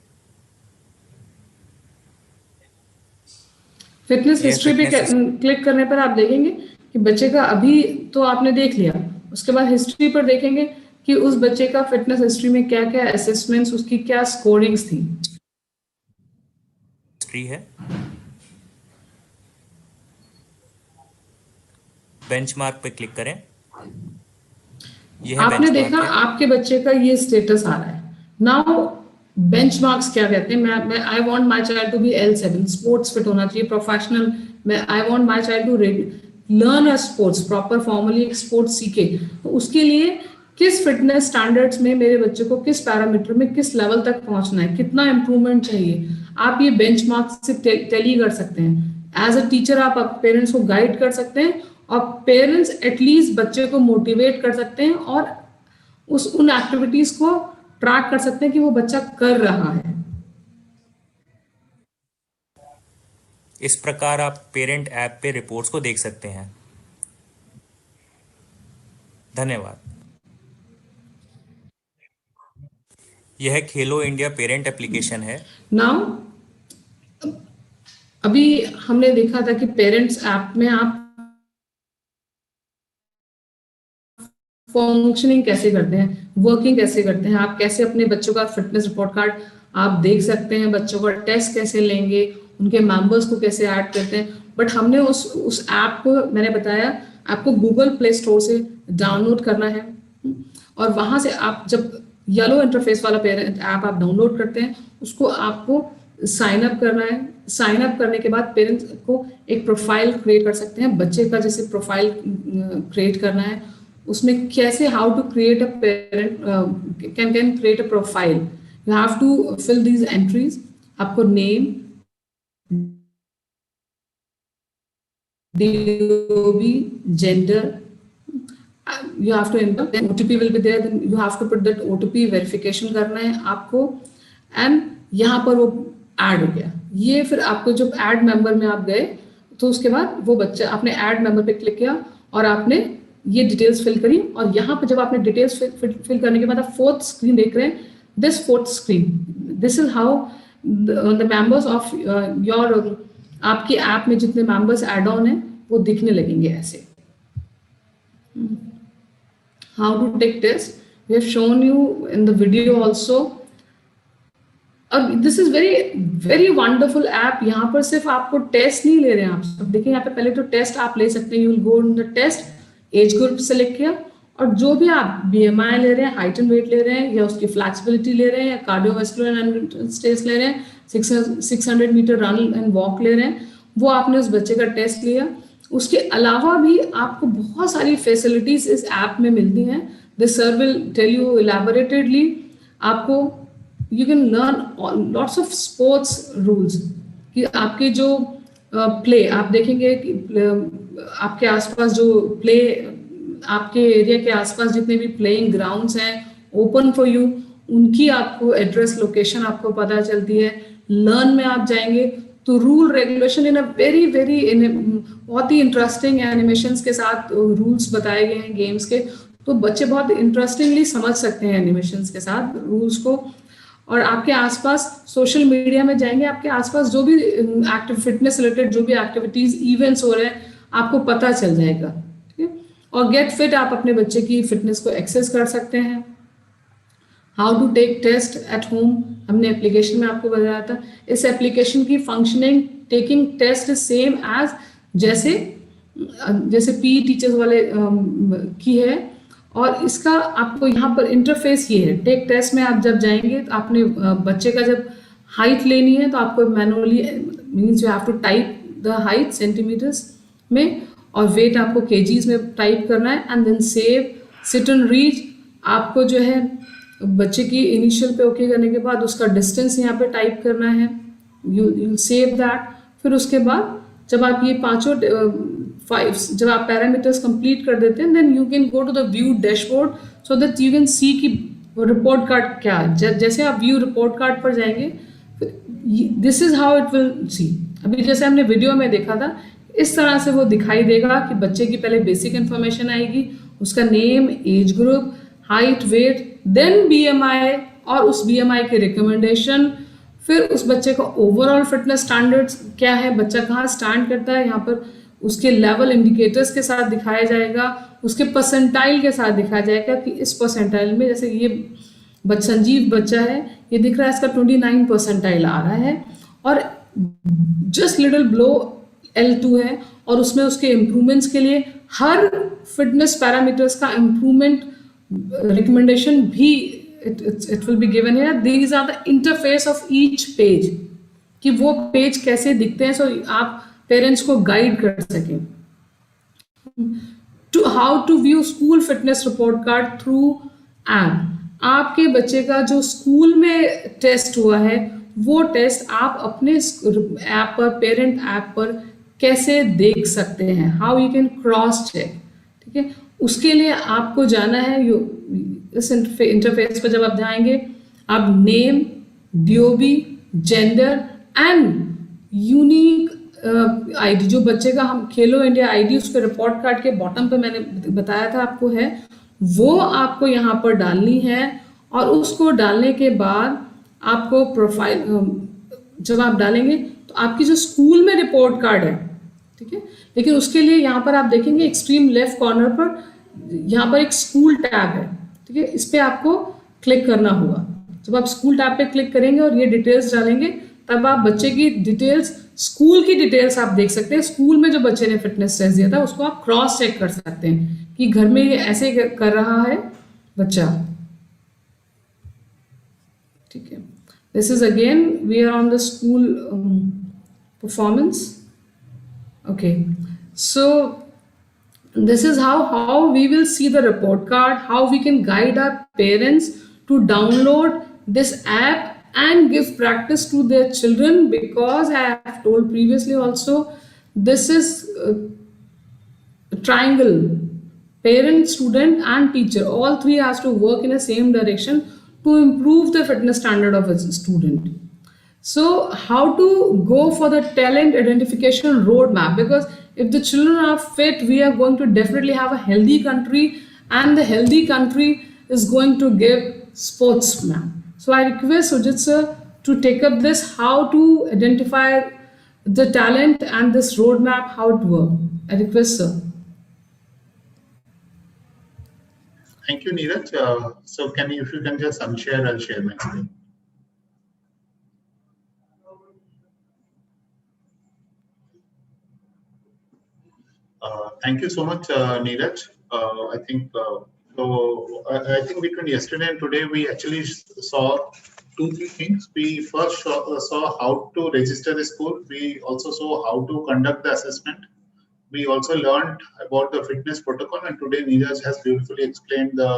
फिटनेस हिस्ट्री पे क्लिक करने पर आप देखेंगे कि बच्चे का अभी तो आपने देख लिया, उसके बाद हिस्ट्री पर देखेंगे कि उस बच्चे का फिटनेस हिस्ट्री में क्या क्या असेसमेंट्स, उसकी क्या स्कोरिंग्स थी। हिस्ट्री है, बेंचमार्क पे क्लिक करें। आपने देखा आपके बच्चे का ये स्टेटस आ रहा है। नाउ बेंचमार्क्स क्या कहते हैं, मैं I want my child to be L7, sports fit होना चाहिए, प्रोफेशनल, मैं I want my child to learn a sports, proper formally एक स्पोर्ट्स सीखे। तो उसके लिए किस फिटनेस स्टैंडर्ड्स में मेरे बच्चे को किस पैरामीटर में किस लेवल तक पहुंचना है, कितना इंप्रूवमेंट चाहिए, आप ये बेंचमार्क से टैली कर सकते हैं। एज अ टीचर आप पेरेंट्स को गाइड कर सकते हैं और पेरेंट्स एटलीस्ट बच्चे को मोटिवेट कर सकते हैं और उन एक्टिविटीज को ट्रैक कर सकते हैं कि वो बच्चा कर रहा है। इस प्रकार आप पेरेंट ऐप पे रिपोर्ट्स को देख सकते हैं। धन्यवाद। यह खेलो इंडिया पेरेंट एप्लीकेशन है। नाउ अभी हमने देखा था कि पेरेंट्स ऐप में आप फंक्शनिंग कैसे करते हैं, वर्किंग कैसे करते हैं, आप कैसे अपने बच्चों का फिटनेस रिपोर्ट कार्ड आप देख सकते हैं, बच्चों का टेस्ट कैसे लेंगे, उनके मेंबर्स को कैसे ऐड करते हैं। बट हमने उस ऐप को, मैंने बताया आपको गूगल प्ले स्टोर से डाउनलोड करना है और वहां से आप जब येलो इंटरफेस वाला पेरेंट ऐप आप डाउनलोड करते हैं उसको आपको साइन अप करना है। साइन अप करने के बाद पेरेंट्स को एक प्रोफाइल क्रिएट कर सकते हैं, बच्चे का जैसे प्रोफाइल क्रिएट करना है उसमें कैसे, how to create a parent can create a profile, you have to fill these entries. आपको name, DOB, gender, you have to enter, then OTP will be there, then you have to put that OTP, verification करना है आपको and यहाँ पर वो add हो गया। ये फिर आपको जब ऐड मेंबर में आप गए तो उसके बाद वो बच्चा, आपने ऐड मेंबर पे क्लिक किया और आपने ये डिटेल्स फिल करी और यहाँ पर जब आपने डिटेल्स फिल करने के बाद आप फोर्थ स्क्रीन देख रहे हैं, this fourth screen, this is how the members of your, आपकी ऐप में जितने मेंबर्स ऐड ऑन है वो दिखने लगेंगे ऐसे। How to take test, we have shown you in the video also. अब this is very very wonderful app. यहाँ पर सिर्फ आपको टेस्ट नहीं ले रहे हैं, आप देखिए यहाँ पे पहले तो टेस्ट आप ले सकते हैं, you will go in the test, age group select किया और जो भी आप BMI ले रहे हैं, हाइट एंड वेट ले रहे हैं या उसकी फ्लैक्सिबिलिटी ले रहे हैं या कार्डियोवास्कुलर स्टेज ले रहे हैं, 600 मीटर रन एंड वॉक ले रहे हैं, वो आपने उस बच्चे का टेस्ट लिया। उसके अलावा भी आपको बहुत सारी फैसिलिटीज इस ऐप में मिलती हैं। This sir will tell you elaborately. आपको you can learn lots of sports rules कि आपके जो प्ले, आप देखेंगे कि आपके आसपास जो प्ले, आपके एरिया के आसपास जितने भी प्लेइंग ग्राउंड्स हैं ओपन फॉर यू, उनकी आपको एड्रेस लोकेशन आपको पता चलती है। लर्न में आप जाएंगे तो rule regulation in a very बहुत ही इंटरेस्टिंग एनिमेशंस के साथ रूल्स बताए गए हैं गेम्स के, तो बच्चे बहुत इंटरेस्टिंगली समझ सकते हैं एनिमेशंस के साथ रूल्स को। और आपके आसपास सोशल मीडिया में जाएंगे, आपके आसपास जो भी एक्टिव फिटनेस रिलेटेड जो भी एक्टिविटीज इवेंट्स हो रहे हैं आपको पता चल जाएगा, ठीक है। और गेट फिट, आप अपने बच्चे की फिटनेस को एक्सेस कर सकते हैं। How to take test at home, हमने एप्लीकेशन में आपको बताया था। इस एप्लीकेशन की functioning, taking test same as जैसे PE टीचर्स वाले की है। और इसका आपको यहाँ पर इंटरफेस ये है, टेक टेस्ट में आप जब जाएंगे तो आपने बच्चे का जब हाइट लेनी है तो आपको manually means you have to type the height centimeters में और वेट आपको केजीज में टाइप करना है and then save, sit and read. आपको जो है बच्चे की इनिशियल पे ओके करने के बाद उसका डिस्टेंस यहाँ पे टाइप करना है, यू सेव दैट। फिर उसके बाद जब आप ये पांचों जब आप पैरामीटर्स कंप्लीट कर देते हैं then you can go to the view dashboard so that you can see कि रिपोर्ट कार्ड क्या है। जैसे आप व्यू रिपोर्ट कार्ड पर जाएंगे, this is how it will see. अभी जैसे हमने वीडियो में देखा था इस तरह से वो दिखाई देगा कि बच्चे की पहले बेसिक इंफॉर्मेशन आएगी, उसका name, age group, height, weight, then BMI और उस BMI के रिकमेंडेशन, फिर उस बच्चे का ओवरऑल फिटनेस स्टैंडर्ड्स क्या है, बच्चा कहाँ स्टैंड करता है, यहाँ पर उसके लेवल इंडिकेटर्स के साथ दिखाया जाएगा, उसके परसेंटाइल के साथ दिखाया जाएगा कि इस परसेंटाइल में, जैसे ये संजीव बच्चा है, ये दिख रहा है इसका 29 परसेंटाइल आ रहा है और जस्ट लिटिल बिलो L2 है और उसमें उसके इम्प्रूवमेंट्स के लिए हर फिटनेस पैरामीटर्स का इम्प्रूवमेंट रिकमेंडेशन भी it will be given here. These are the interface of each page कि वो पेज कैसे दिखते हैं, सो आप पेरेंट्स को गाइड कर सकें। To how to view school fitness report card through app, आपके बच्चे का जो स्कूल में टेस्ट हुआ है वो टेस्ट आप अपने ऐप पर, पेरेंट ऐप पर कैसे देख सकते हैं, how you can cross check, ठीक है। उसके लिए आपको जाना है, इस इंटरफेस पर जब आप जाएंगे, आप name, DOB, gender and unique ID, जो बच्चे का हम खेलो इंडिया आईडी उसके रिपोर्ट कार्ड के बॉटम पे मैंने बताया था आपको है, वो आपको यहाँ पर डालनी है। और उसको डालने के बाद आपको प्रोफाइल जब आप डालेंगे तो आपकी जो स्कूल में रिपोर्ट कार्ड है, ठीक है, लेकिन उसके लिए यहाँ पर आप देखेंगे एक्सट्रीम लेफ्ट कॉर्नर पर यहाँ पर एक स्कूल टैब है, ठीक है, इस पर आपको क्लिक करना होगा। जब आप स्कूल टैब पे क्लिक करेंगे और ये डिटेल्स डालेंगे, तब आप बच्चे की डिटेल्स, स्कूल की डिटेल्स आप देख सकते हैं। स्कूल में जो बच्चे ने फिटनेस टेस्ट दिया था उसको आप क्रॉस चेक कर सकते हैं कि घर में ये ऐसे कर रहा है बच्चा, ठीक है। This is again we are on the school performance, okay. So this is how we will see the report card, how we can guide our parents to download this app and give practice to their children, because I have told previously also, this is a triangle, parent, student and teacher, all three has to work in the same direction to improve the fitness standard of a student. So how to go for the talent identification roadmap, because if the children are fit, we are going to definitely have a healthy country, and the healthy country is going to give sportsman. So I request Sujit sir to take up this, how to identify the talent and this roadmap, how it work. I request sir. Thank you, Neeraj. So if you can just unshare, I'll share my screen. Thank you so much, Neeraj. I think I think between yesterday and today we actually saw 2-3 things. We first saw how to register a school. We also saw how to conduct the assessment. We also learned about the fitness protocol, and today Neeraj has beautifully explained the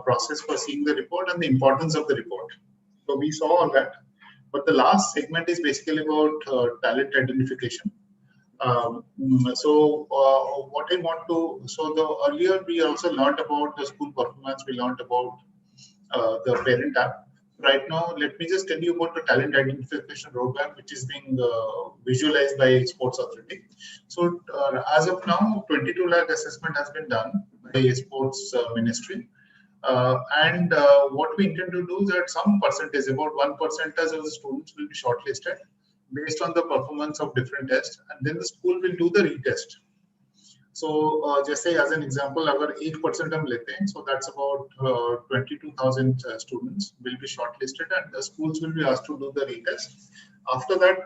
process for seeing the report and the importance of the report. So we saw all that. But the last segment is basically about talent identification. What I want to, earlier we also learned about the school performance, we learned about the parent app. Right now, let me just tell you about the talent identification roadmap, which is being visualized by Sports Authority. So as of now, 22 lakh assessment has been done by Sports Ministry. And what we intend to do is that some percentage, about 1% of the students will be shortlisted based on the performance of different tests, and then the school will do the retest. So just say as an example, अगर 1% हम लेते हैं, so that's about 22,000 students will be shortlisted, and the schools will be asked to do the retest. After that,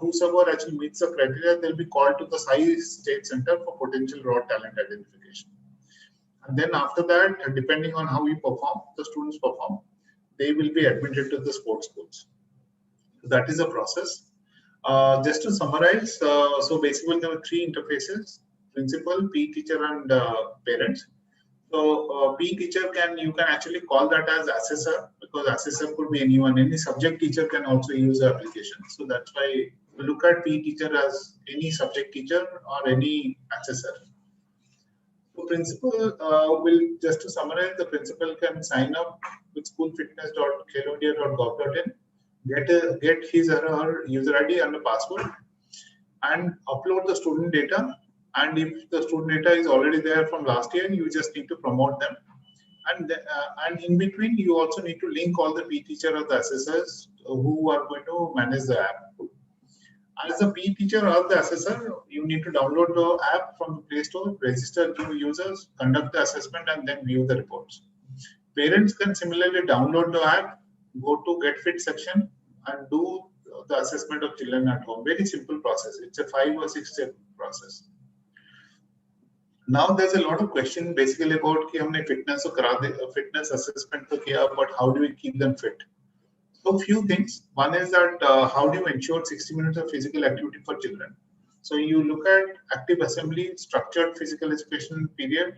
whosoever actually meets the criteria, they'll be called to the Sai State Center for Potential Raw Talent Identification. And then after that, depending on how we perform, the students perform, they will be admitted to the sports schools. So that is a process. Just to summarize, so basically there were 3 interfaces: principal, PE teacher, and parents. So PE teacher you can actually call that as assessor, because assessor could be anyone. Any subject teacher can also use the application. So that's why we look at PE teacher as any subject teacher or any assessor. So principal will, just to summarize, the principal can sign up with schoolfitness.kheloindia.gov.in, get his or her user ID and a password, and upload the student data. And if the student data is already there from last year, you just need to promote them. And in between, you also need to link all the PE teacher or the assessors who are going to manage the app. As a PE teacher or the assessor, you need to download the app from the Play Store, register new users, conduct the assessment, and then view the reports. Parents can similarly download the app, go to Get Fit section, and do the assessment of children at home. Very simple process. It's a 5 or 6 step process. Now there's a lot of question basically about कि हमने fitness तो करा दे, fitness assessment तो किया, but how do we keep them fit? So few things. One is that how do you ensure 60 minutes of physical activity for children? So you look at active assembly, structured physical education period,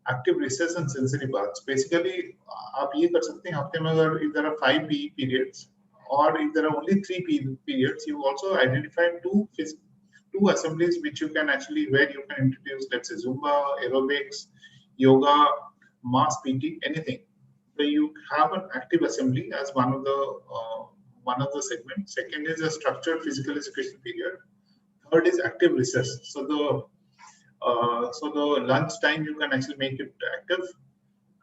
active recess, and sensory baths. Basically, आप ये कर सकते हैं हफ्ते में अगर if there are 5 PE periods, or if there are only 3 PE periods, you also identify 2 2 assemblies which you can actually, where you can introduce, let's say Zumba, aerobics, yoga, mass PT, anything. So you have an active assembly as one of the segments. Second is a structured physical education period. Third is active recess. So the lunch time you can actually make it active,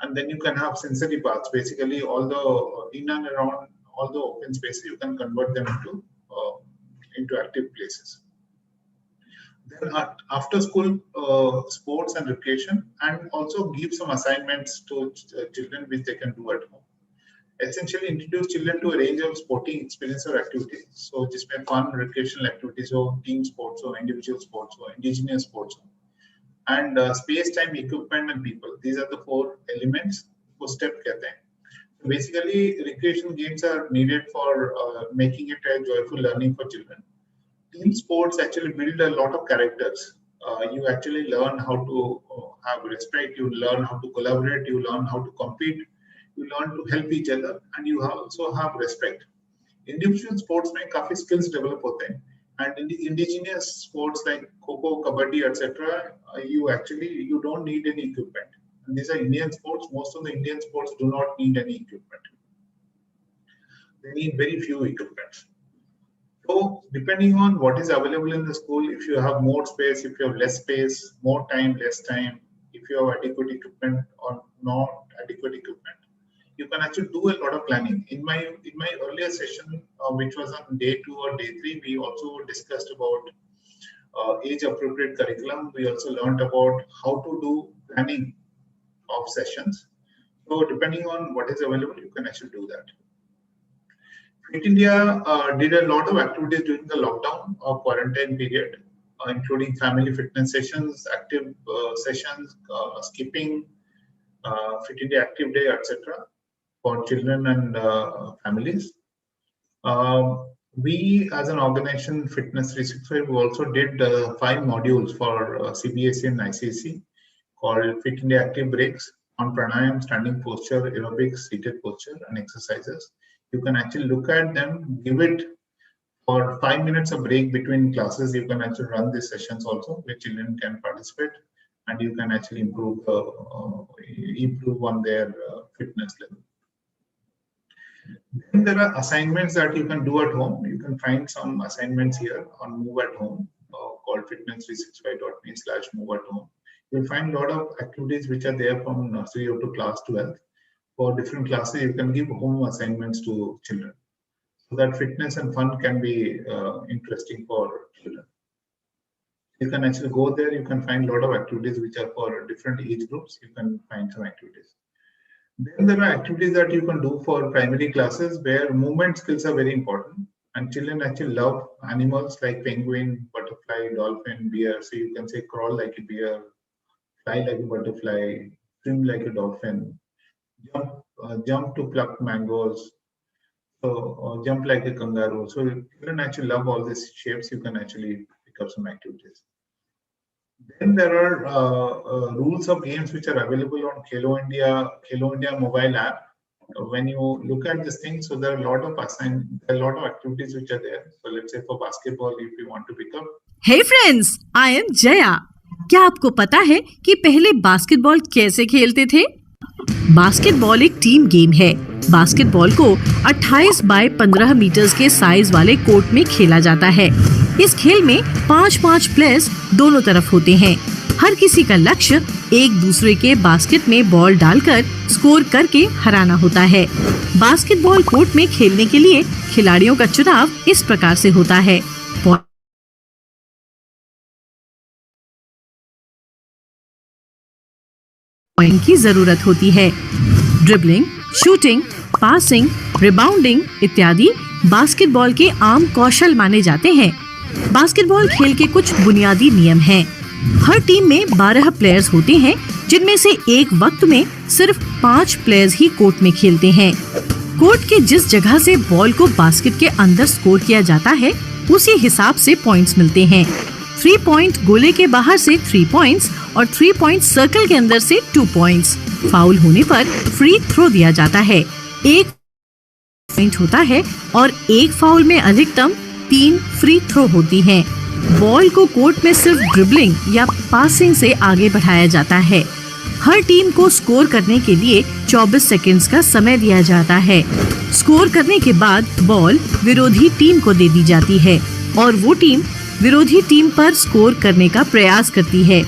and then you can have sensory parts. Basically, all the in and around all the open spaces you can convert them into active places. Then after school sports and recreation, and also give some assignments to children which they can do at home. Essentially introduce children to a range of sporting experience or activities. So just make fun recreational activities or team sports or individual sports or indigenous sports. And space, time, equipment and people. These are the 4 elements for step kehte hain. So basically recreation games are needed for making it a joyful learning for children. Team sports actually build a lot of characters. You actually learn how to have respect, you learn how to collaborate, you learn how to compete, you learn to help each other, and you also have respect. Individual sports में काफी skills develop होते हैं, and in the indigenous sports like Kho-Kho, Kabaddi, etc., you don't need any equipment. And these are Indian sports. Most of the Indian sports do not need any equipment. They need very few equipment. So depending on what is available in the school, if you have more space, if you have less space, more time, less time, if you have adequate equipment or not adequate equipment, you can actually do a lot of planning. In my earlier session, which was on day 2 or day 3, we also discussed about age-appropriate curriculum. We also learned about how to do planning of sessions. So depending on what is available, you can actually do that. Fit India did a lot of activities during the lockdown or quarantine period, including family fitness sessions, active sessions, skipping, Fit India Active Day, etc. for children and families. We as an organization, Fitness 365, we also did 5 modules for CBSE and ICSE called Fit India Active Breaks on pranayam, standing posture, aerobics, seated posture and exercises. You can actually look at them, give it for 5 minutes a break between classes. You can actually run these sessions also where children can participate, and you can actually improve on their fitness level. Then there are assignments that you can do at home. You can find some assignments here on Move at Home called fitness365.me/move at home. You'll find a lot of activities which are there from nursery up to class 12. For different classes, you can give home assignments to children, so that fitness and fun can be interesting for children. You can actually go there. You can find a lot of activities which are for different age groups. You can find some activities. Then there are activities that you can do for primary classes where movement skills are very important, and children actually love animals like penguin, butterfly, dolphin, bear. So you can say crawl like a bear, fly like a butterfly, swim like a dolphin, jump to pluck mangoes, so jump like a kangaroo. So children actually love all these shapes. You can actually pick up some activities. Then there are rules of games which are available on Khelo India mobile app. When you look at this thing, so there are a lot of activities which are there. So let's say for basketball, if you want to pick up. Hey friends, I am Jaya. क्या आपको पता है कि पहले basketball कैसे खेलते थे? Basketball एक टीम गेम है। बास्केटबॉल को 28 बाय 15 मीटर्स के साइज वाले कोर्ट में खेला जाता है। इस खेल में 5-5 प्लेयर्स दोनों तरफ होते हैं। हर किसी का लक्ष्य एक दूसरे के बास्केट में बॉल डालकर स्कोर करके हराना होता है। बास्केटबॉल कोर्ट में खेलने के लिए खिलाड़ियों का चुनाव इस प्रकार से होता है। पॉइंट की जरूरत होती है। ड्रिबलिंग, शूटिंग, पासिंग, रिबाउंडिंग इत्यादि बास्केटबॉल के आम कौशल माने जाते हैं। बास्केटबॉल खेल के कुछ बुनियादी नियम हैं। हर टीम में 12 प्लेयर्स होते हैं, जिनमें से एक वक्त में सिर्फ 5 प्लेयर्स ही कोर्ट में खेलते हैं। कोर्ट के जिस जगह से बॉल को बास्केट के अंदर स्कोर किया जाता है, उसी हिसाब से पॉइंट्स मिलते हैं। 3 पॉइंट गोले के बाहर से 3 पॉइंट्स और 3 पॉइंट सर्कल के अंदर से 2 पॉइंट्स। फाउल होने पर फ्री थ्रो दिया जाता है। 1 पॉइंट होता है और एक फाउल में अधिकतम 3 फ्री थ्रो होती हैं। बॉल को कोर्ट में सिर्फ ड्रिबलिंग या पासिंग से आगे बढ़ाया जाता है। हर टीम को स्कोर करने के लिए 24 सेकंड्स का समय दिया जाता है। स्कोर करने के बाद बॉल विरोधी टीम को दे दी जाती है और वो टीम विरोधी टीम पर स्कोर करने का प्रयास करती है।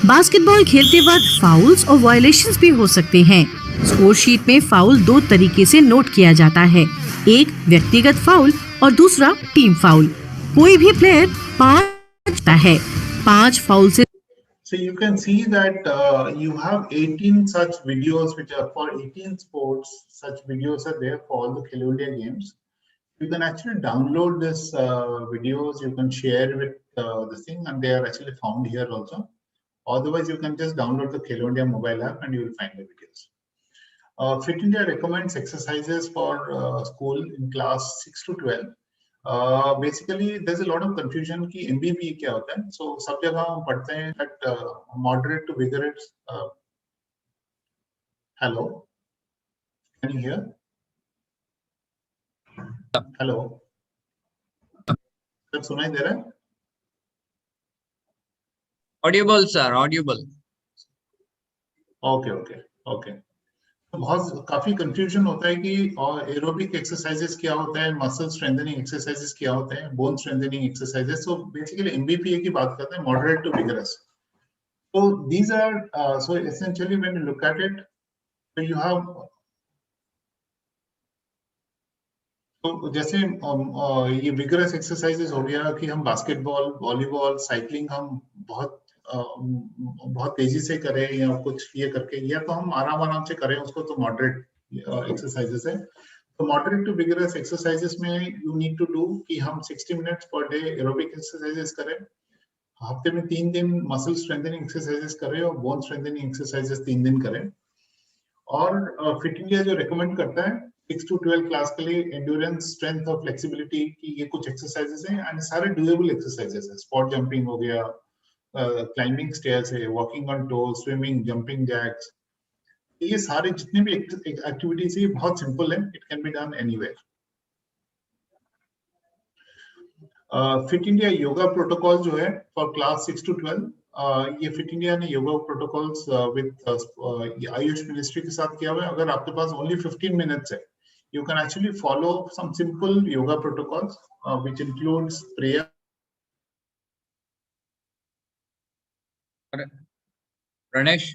बास्केटबॉल खेलते वक्त फाउल्स और वायलेशंस भी हो सकते हैं। स्कोर शीट में फाउल दो तरीके से नोट किया जाता है, एक व्यक्तिगत फाउल और दूसरा टीम फाउल। कोई भी प्लेयर 5 है, 5 फाउल से। So you can see that you have 18 such videos which are for 18 sports. Such videos are there for all the Khelo India games. You can actually download this videos. You can share with this thing, and they are actually found here also. Otherwise, you can just download the Khelo India mobile app and you will find the videos. Fit India recommends exercises for school in class 6 to 12. Basically, there's a lot of confusion कि MBB क्या होता है. So सब जगह हम पढ़ते हैं that moderate to vigorous. Hello, can you hear? Hello. Sir सुनाई दे रहा है? Audible, sir. Audible. Okay. बहुत काफी कंफ्यूजन होता है कि एरोबिक एक्सरसाइजेस क्या होता है, मसल स्ट्रेंथनिंग एक्सरसाइजेस क्या होते हैं, bone strengthening exercises. So basically MBPA की बात करते हैं, moderate to vigorous. So these are so essentially when you look at it, so you have तो जैसे ये विगरस एक्सरसाइजेस हो गया कि हम बास्केटबॉल, वॉलीबॉल, साइकिलिंग हम बहुत तेजी से करें या कुछ ये करके, या तो हम आराम से करें उसको, तो मॉडरेट एक्सरसाइजेस है. तो मॉडरेट टू विगरस एक्सरसाइजेस में यू नीड टू डू कि हम 60 minutes per day aerobic exercises करें, हफ्ते में 3 दिन मसल स्ट्रेंथनिंग एक्सरसाइजेस करें और बोन स्ट्रेंथनिंग एक्सरसाइजेस 3 दिन करें. और फिट इंडिया जो रिकमेंड करता है 6 to 12 क्लास के लिए एंड्योरेंस, स्ट्रेंथ और फ्लेक्सिबिलिटी की ये कुछ एक्सरसाइजेस हैं, एंड सारे डूएबल एक्सरसाइजेस हैं. स्पॉट जंपिंग हो गया, क्लाइंबिंग स्टेयर्स है, walking on toes, swimming, jumping jacks, ये सारे जितने भी एक्टिविटीज है बहुत सिंपल है. It can be done anywhere. Fit India yoga protocol जो है फॉर क्लास 6 to 12, ये फिट इंडिया ने yoga protocols with Ayush ministry के साथ किया हुआ है. अगर आपके पास ओनली 15 मिनट्स है, you can actually follow some simple yoga protocols which includes prayer. Pranesh.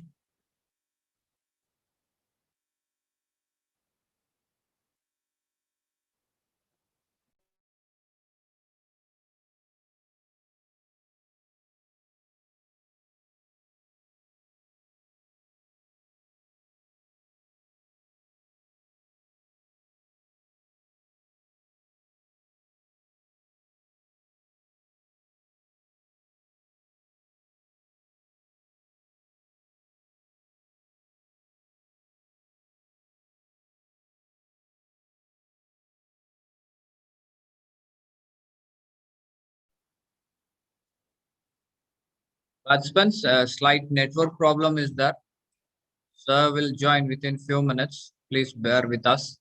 Participants, slight network problem is there. Sir will join within few minutes. Please bear with us.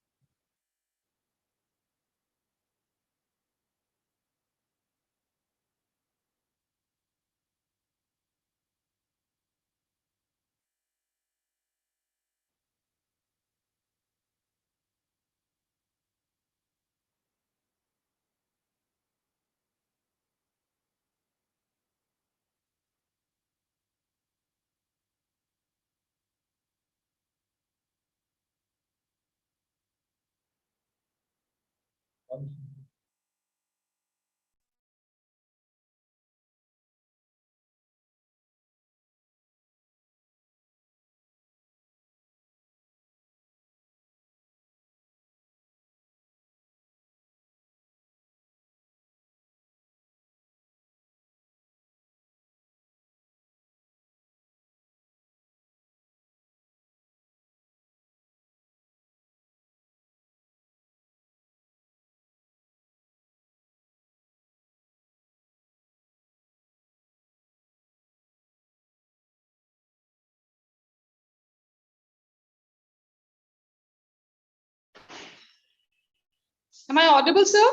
Am I audible, sir?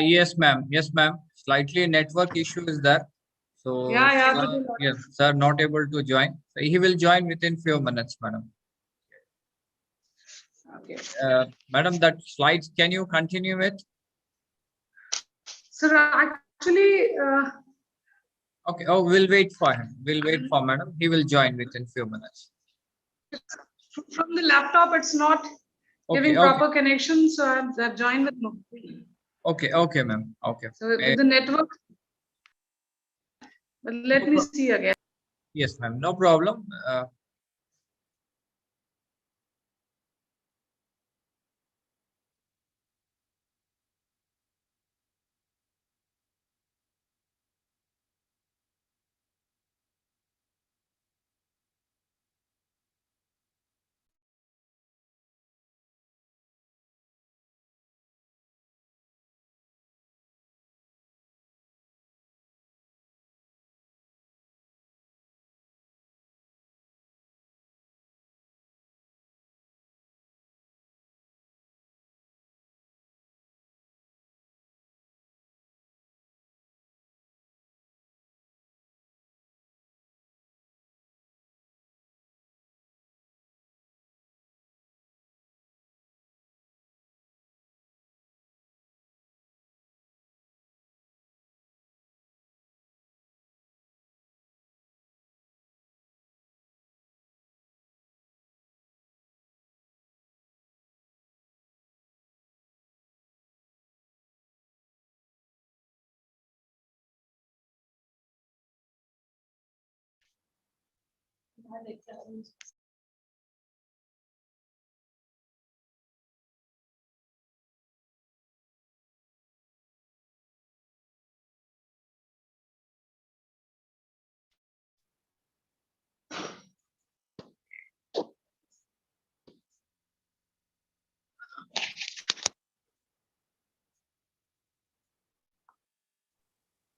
Yes, ma'am. Yes, ma'am. slightly network issue is there. So Yeah, yes, sir, not able to join. So he will join within few minutes, madam. Okay. Madam, that slides, can you continue with? Sir, actually, Okay. Oh, we'll wait for him. We'll wait for madam. He will join within few minutes. from the laptop, it's not giving proper connection, so I've joined with no. Okay. Okay, ma'am. Okay. So with the network, but let me see again. Yes, ma'am. No problem.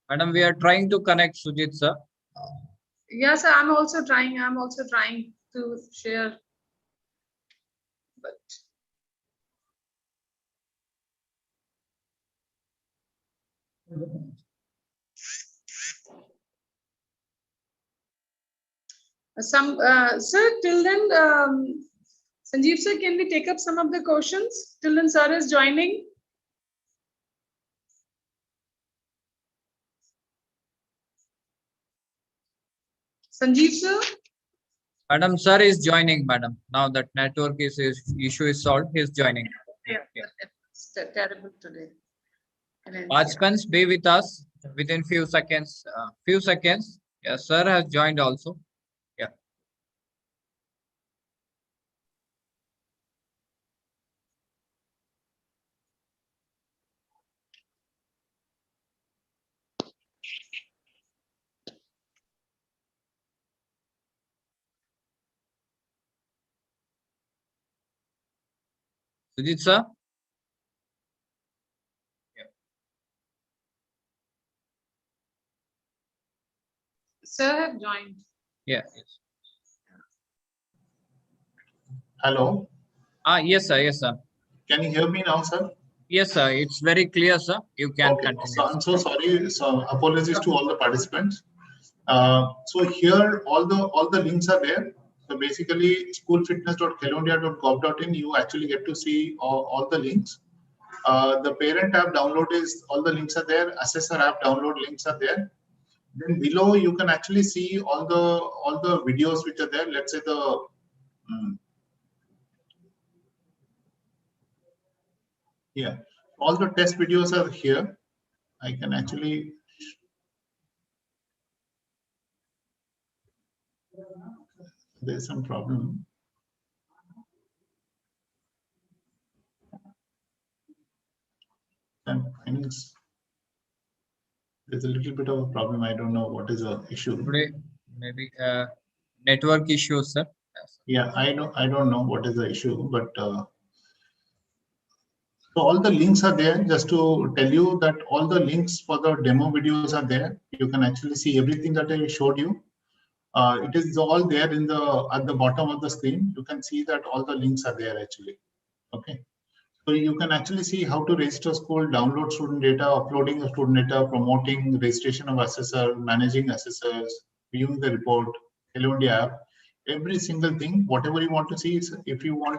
Madam, we are trying to connect Sujit, sir. Yes, I'm also trying. I'm also trying to share, but some sir. Till then, Sanjeev sir, can we take up some of the questions? Till then, sir is joining. Sanjeev sir. Madam, sir is joining, madam. Now that network issue is solved, he is joining. Yeah. It's terrible today. Participants, be with us within few seconds. Yes, sir has joined also. Yeah. Sujit, sir. Sir have joined. Yeah. Yes. Hello. Yes, sir. Yes, sir. Can you hear me now, sir? Yes, sir. It's very clear, sir. You can continue. So I'm so sorry. So apologies to all the participants. So here all the links are there. So basically, schoolfitness.kheloindia.gov.in, you actually get to see all the links. The parent app download is, all the links are there. Assessor app download links are there. Then below you can actually see all the videos which are there. Let's say all the test videos are here. I can actually. There's some problem. There's a little bit of a problem. I don't know what is the issue. Today, maybe network issues, sir. Yeah, I don't know what is the issue, but so all the links are there. Just to tell you that all the links for the demo videos are there. You can actually see everything that I showed you. It is all there at the bottom of the screen. You can see that all the links are there actually. Okay. So you can actually see how to register school, download student data, uploading the student data, promoting registration of assessor, managing assessors, viewing the report, Hello India app, every single thing, whatever you want to see. Is if you are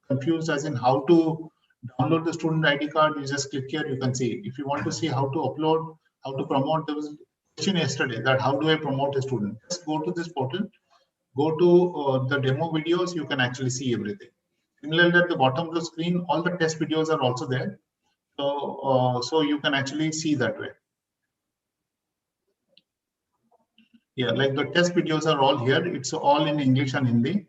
confused as in how to download the student ID card, you just click here, you can see. If you want to see how to upload, how to promote, there was a question yesterday that how do I promote a student? Just go to this portal, go to the demo videos, you can actually see everything. Similarly, at the bottom of the screen, all the test videos are also there. So you can actually see that way. Yeah, like the test videos are all here. It's all in English and Hindi.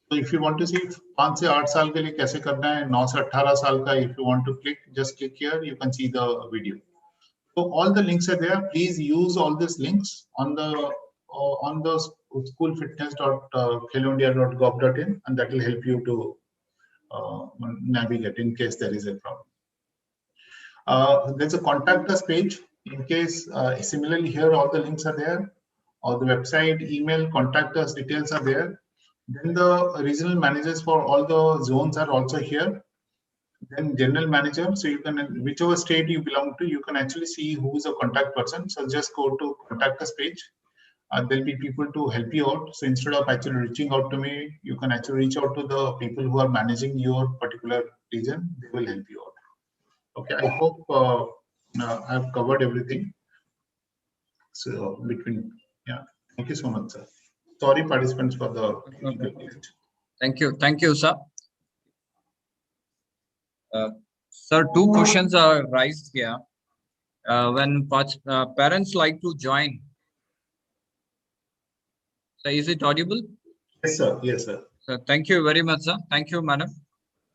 So if you want to see 5 से 8 साल के लिए कैसे करना है, 9 से 18 साल का, if you want to click, just click here. You can see the video. So all the links are there. Please use all these links on the schoolfitness.kheloindia.gov.in, and that will help you to navigate in case there is a problem. There's a contact us page in case. Similarly, here all the links are there, or the website, email, contact us details are there. Then the regional managers for all the zones are also here. Then general manager, so you can, whichever state you belong to, you can actually see who is a contact person. So just go to contact us page. There'll be people to help you out. So instead of actually reaching out to me, you can actually reach out to the people who are managing your particular region. They will help you out. Okay, I hope I've covered everything. So thank you so much, sir. Sorry, participants, for the Thank you, sir. Sir, 2 questions are raised here. When parents like to join, so is it audible? Yes, sir. Yes, sir. So thank you very much, sir. Thank you, madam.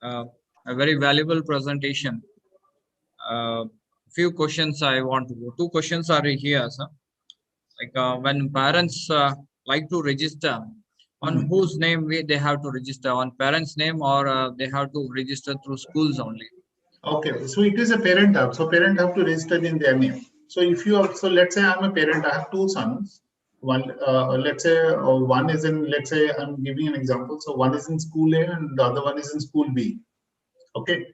A very valuable presentation. Few questions I want to go. 2 questions are here, sir. Like when parents like to register, on whose name they have to register, on parents' name, or they have to register through schools only? Okay, so it is a parent app. So parent have to register in their name. So if you are, so let's say I'm a parent, I have 2 sons. One, let's say one is in, let's say I'm giving an example. So one is in school A and the other one is in school B. Okay,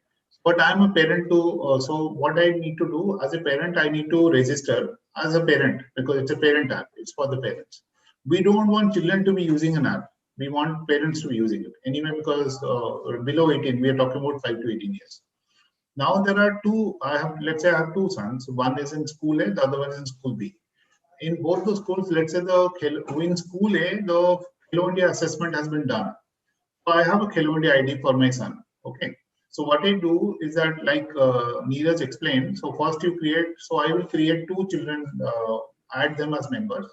but I'm a parent too. So what I need to do as a parent, I need to register as a parent because it's a parent app. It's for the parents. We don't want children to be using an app. We want parents to be using it anyway, because below 18, we are talking about 5 to 18 years. Now there are 2. Let's say I have 2 sons. One is in school A, the other one is in school B. In both the schools, let's say in school A, the Hello India assessment has been done. So I have a Hello India ID for my son. Okay. So what I do is that, like Neeraj explained, so first you create, so I will create 2 children, add them as members.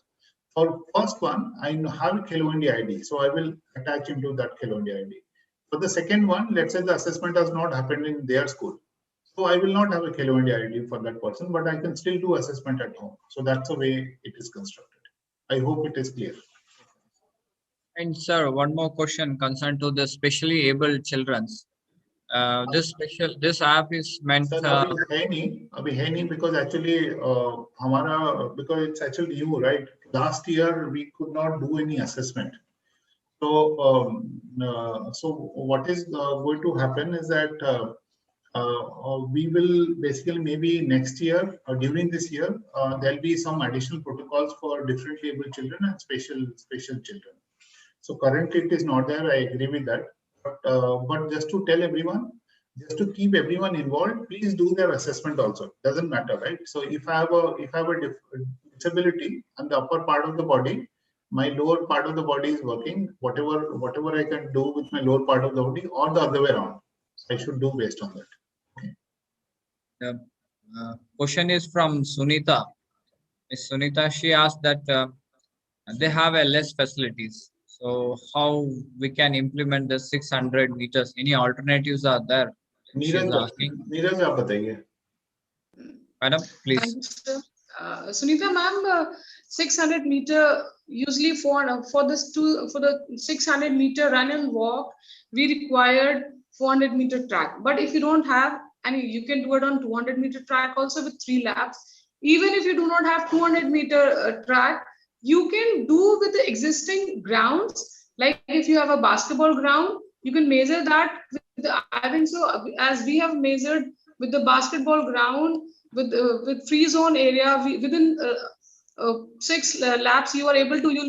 For first one, I have a Hello India ID, so I will attach into that Hello India ID. For the second one, let's say the assessment has not happened in their school. So I will not have a Hello India ID for that person, but I can still do assessment at home. So that's the way it is constructed. I hope it is clear. And sir, one more question concerned to the specially able children's. This app is meant. Because actually, because it's actually you, right? Last year we could not do any assessment. So, so what is going to happen is that we will basically, maybe next year or during this year, there'll be some additional protocols for differently able children and special children. So currently it is not there. I agree with that. But just to tell everyone, just to keep everyone involved, please do their assessment also. Doesn't matter, right? So if I have a disability on the upper part of the body, my lower part of the body is working. Whatever I can do with my lower part of the body, or the other way around, I should do based on that. Okay. The question is from Sunita. Ms. Sunita, she asked that they have less facilities. So how we can implement the 600 meters? Any alternatives are there? Neeraj, aap bataiye. Madam, please. Thank you, sir. Sunita ma'am, 600 meter, usually for the 600 meter run and walk, we required 400 meter track. But if you don't have, and you can do it on 200 meter track also with 3 laps. Even if you do not have 200 meter track, you can do with the existing grounds. Like if you have a basketball ground, you can measure that with I think so, as we have measured with the basketball ground, with free zone area, within 6 laps, you'll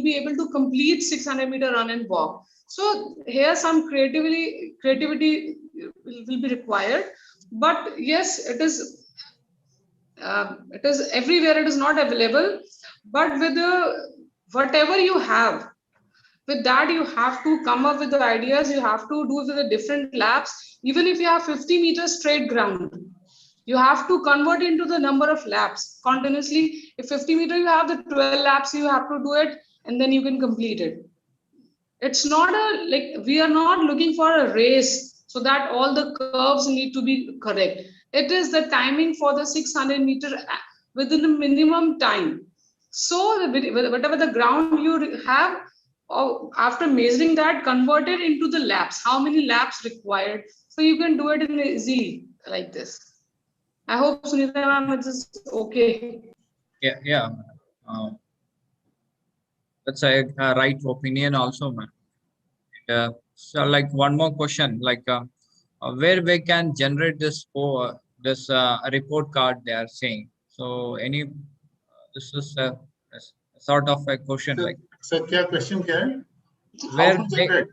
be able to complete 600-meter run and walk. So here some creativity will be required. But yes, it is everywhere. It is not available. But with whatever you have, with that you have to come up with the ideas. You have to do with the different laps. Even if you have 50 meters straight ground, you have to convert into the number of laps continuously. If 50 meter you have the 12 laps, you have to do it, and then you can complete it. It's not we are not looking for a race so that all the curves need to be correct. It is the timing for the 600 meter within the minimum time. So whatever the ground you have, after measuring that, convert it into the laps, how many laps required, so you can do it easily like this. I hope, Sunita ma'am, it is okay. Yeah. That's a right opinion also, man. So like one more question, like where we can generate this report card they are saying. So this is a sort of a question, like sir, क्या question क्या है? where How to they, generate?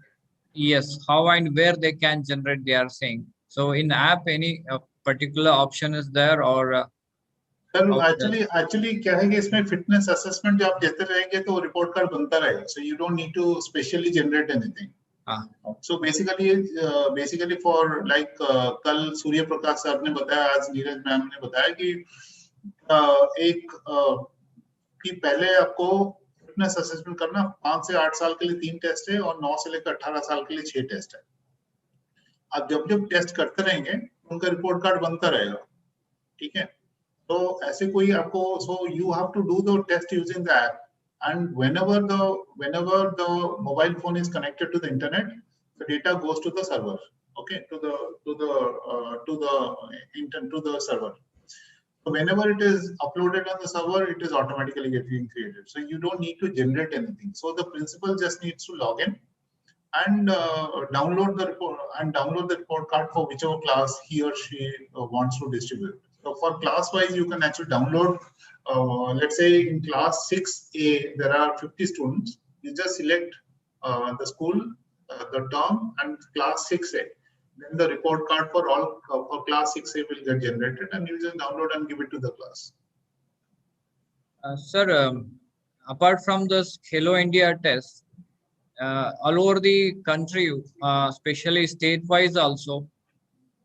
yes, how and where they can generate, they are saying. So in app, any particular option is there, or sir actually क्या है कि इसमें fitness assessment जब आप देते रहेंगे तो रिपोर्ट कार्ड बनता रहेगा. So you don't need to specially generate anything. So basically for like कल सूर्य प्रकाश सर ने बताया, आज नीरज मैम ने बताया कि कि पहले आपको फिटनेस असेसमेंट करना 5 से 8 साल के लिए 3 टेस्ट है और 9 से लेकर 18 साल के लिए 6 टेस्ट है. आप जब जब टेस्ट करते रहेंगे उनका रिपोर्ट कार्ड बनता रहेगा. ठीक है. So ऐसे कोई आपको, so you have to do the test using the app, and whenever the mobile phone is connected to the internet, the data goes to the server. Okay, to the server. So whenever it is uploaded on the server, it is automatically getting created. So you don't need to generate anything. So the principal just needs to log in and download the report card for whichever class he or she wants to distribute. So for class wise, you can actually download, let's say in class 6A, there are 50 students. You just select the school, the term, and class 6A. Then the report card for class 6A will get generated, and you just download and give it to the class. Sir, apart from this Khelo India test, all over the country, especially state-wise also,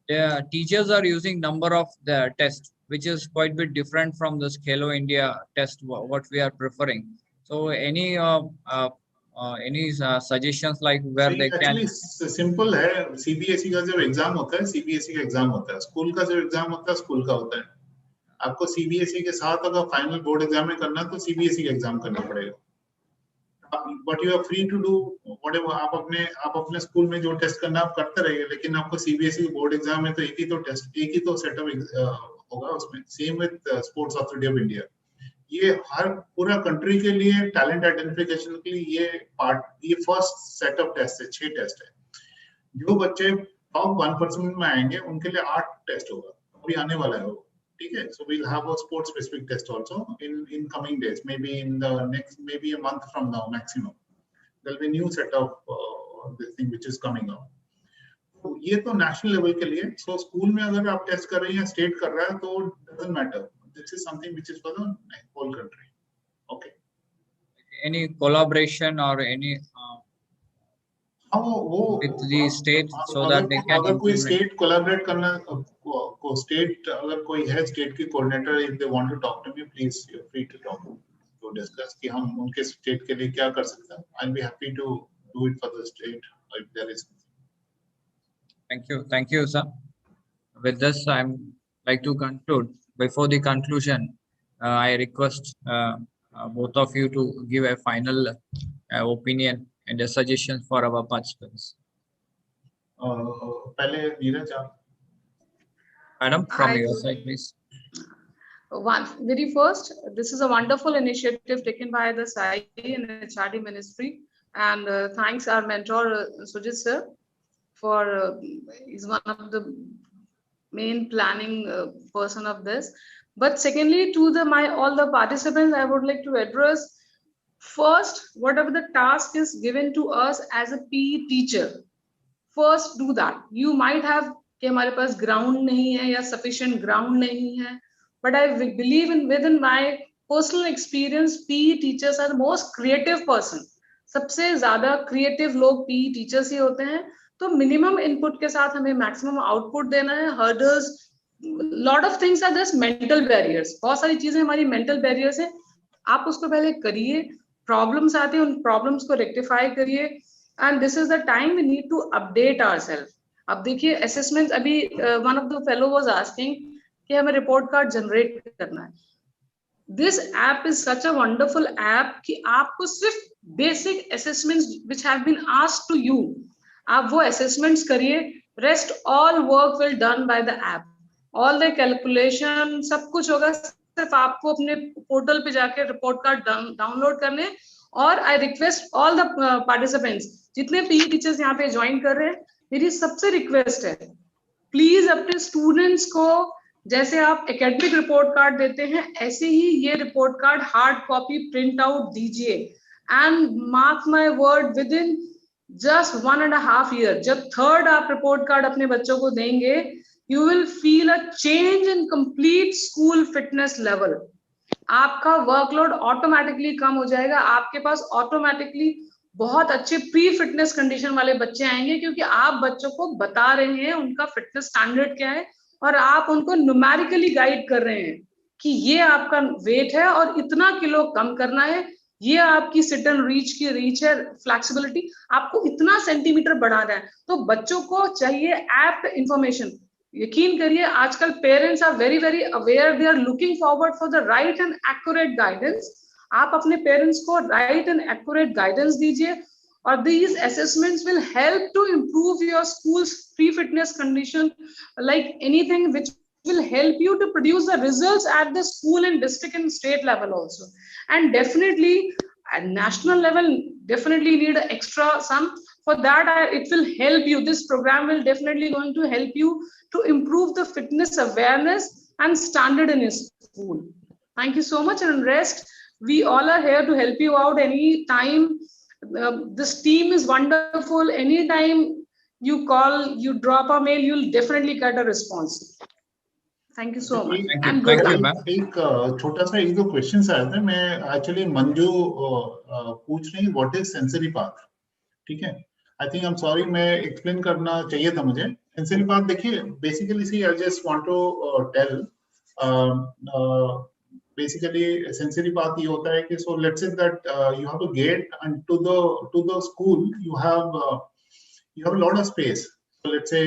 the teachers are using number of the test, which is quite a bit different from this Khelo India test, what we are preferring. So any suggestions like where they can? Actually simple है. CBSE का जब exam होता है, CBSE का exam होता है. School का जब एग्जाम होता है, स्कूल का होता है. आपको CBSE के साथ अगर फाइनल बोर्ड एग्जाम में करना है तो CBSE का एग्जाम करना पड़ेगा. But you are free to do whatever. आप अपने स्कूल में जो टेस्ट करना आप करते रहिए, लेकिन आपको CBSE बोर्ड एग्जाम में तो एक ही तो सेटअप होगा उसमें. Same with sports authority of India. ये हर पूरा कंट्री के लिए टैलेंट आइडेंटिफिकेशन के लिए ये फर्स्ट सेट ऑफ टेस्ट है. 6 टेस्ट है. जो बच्चे टॉप 1% में आएंगे उनके लिए 8 टेस्ट होगा. अभी आने वाला है वो. ठीक है. So we'll have a sports specific test also in coming days, maybe maybe a month from now maximum. There'll be a new set of this thing which is coming out. तो ये तो नेशनल लेवल के लिए. So school में अगर आप test कर रहे हैं, स्टेट कर रहा है, तो doesn't matter. This is something which is for the whole country. Okay. Any collaboration or any with the state so that they can? अगर कोई स्टेट कोलैबोरेट करना, स्टेट अगर कोई है स्टेट की coordinator, if they want to talk to me, please feel free to talk to discuss कि हम उनके स्टेट के लिए क्या कर सकते हैं. I'll be happy to do it for the state if there is. Thank you, sir. With this, I'm like to conclude. Before the conclusion, I request both of you to give a final opinion and a suggestion for our participants. पहले नीरज आप. Madam, from your side, please. Very first, this is a wonderful initiative taken by the SAI and HRD Ministry, and thanks our mentor Sujit sir. He's one of the main planning person of this. But secondly, to all the participants, I would like to address first, whatever the task is given to us as a PE teacher, first do that. You might have कि हमारे पास ground नहीं है या sufficient ground नहीं है, but I believe within my personal experience, PE teachers are the most creative person. सबसे ज्यादा creative लोग PE teachers ही होते हैं. तो minimum input के साथ हमें maximum output देना है. Hurdles, lot of things are just mental barriers. बहुत सारी चीजें हमारी mental barriers हैं. आप उसको पहले करिए. Problems आते हैं, उन problems को rectify करिए. And this is the time we need to update ourselves. अब देखिए assessments, अभी one of the fellow was asking कि हमें report card generate करना है. This app is such a wonderful app कि आपको सिर्फ basic assessments which have been asked to you, आप वो assessments करिए. Rest all work will done by the app. All the calculation सब कुछ होगा. सिर्फ आपको अपने portal पे जाके report card download करने. और I request all the participants, जितने PE teachers यहाँ पे ज्वाइन कर रहे हैं, मेरी सबसे रिक्वेस्ट है, प्लीज अपने स्टूडेंट्स को जैसे आप एकेडमिक रिपोर्ट कार्ड देते हैं, ऐसे ही ये report card hard copy print out दीजिए. And mark my word, within just 1.5 years, जब थर्ड आप रिपोर्ट कार्ड अपने बच्चों को देंगे, you will feel a change in complete school fitness level. आपका वर्कलोड ऑटोमेटिकली कम हो जाएगा. आपके पास ऑटोमेटिकली बहुत अच्छे प्री फिटनेस कंडीशन वाले बच्चे आएंगे, क्योंकि आप बच्चों को बता रहे हैं उनका फिटनेस स्टैंडर्ड क्या है, और आप उनको न्यूमेरिकली गाइड कर रहे हैं कि ये आपका वेट है और इतना किलो कम करना है, ये आपकी सिट एंड रीच की रीच है, फ्लेक्सिबिलिटी आपको इतना सेंटीमीटर बढ़ाना है. तो बच्चों को चाहिए एप्ट इंफॉर्मेशन. यकीन करिए आजकल parents are very very aware, they are looking forward for the right and accurate guidance. आप अपने पेरेंट्स को राइट एंड एक्यूरेट गाइडेंस दीजिए, और these assessments will help to improve your school's pre-fitness condition, like anything which will help you to produce the results at the school and district and state level also. And definitely at national level, definitely need an extra sum. For that, it will help you. This program will definitely going to help you to improve the fitness awareness and standard in your school. Thank you so much, and rest. We all are here to help you out any time. This team is wonderful. Anytime you call, you drop a mail, you'll definitely get a response. Thank you so much. Thank you, ma'am. एक छोटा सा एक दो questions आए थे. मैं actually Manju पूछ रही, व्हाट इज सेंसरी पाथ. ठीक है, I think I am sorry, मैं एक्सप्लेन करना चाहिए था मुझे. सेंसरी पाथ देखिए, basically see I just want to tell, basically sensory path ये होता है कि, so let's say that you have to get to the school, you have a lot of space. So let's say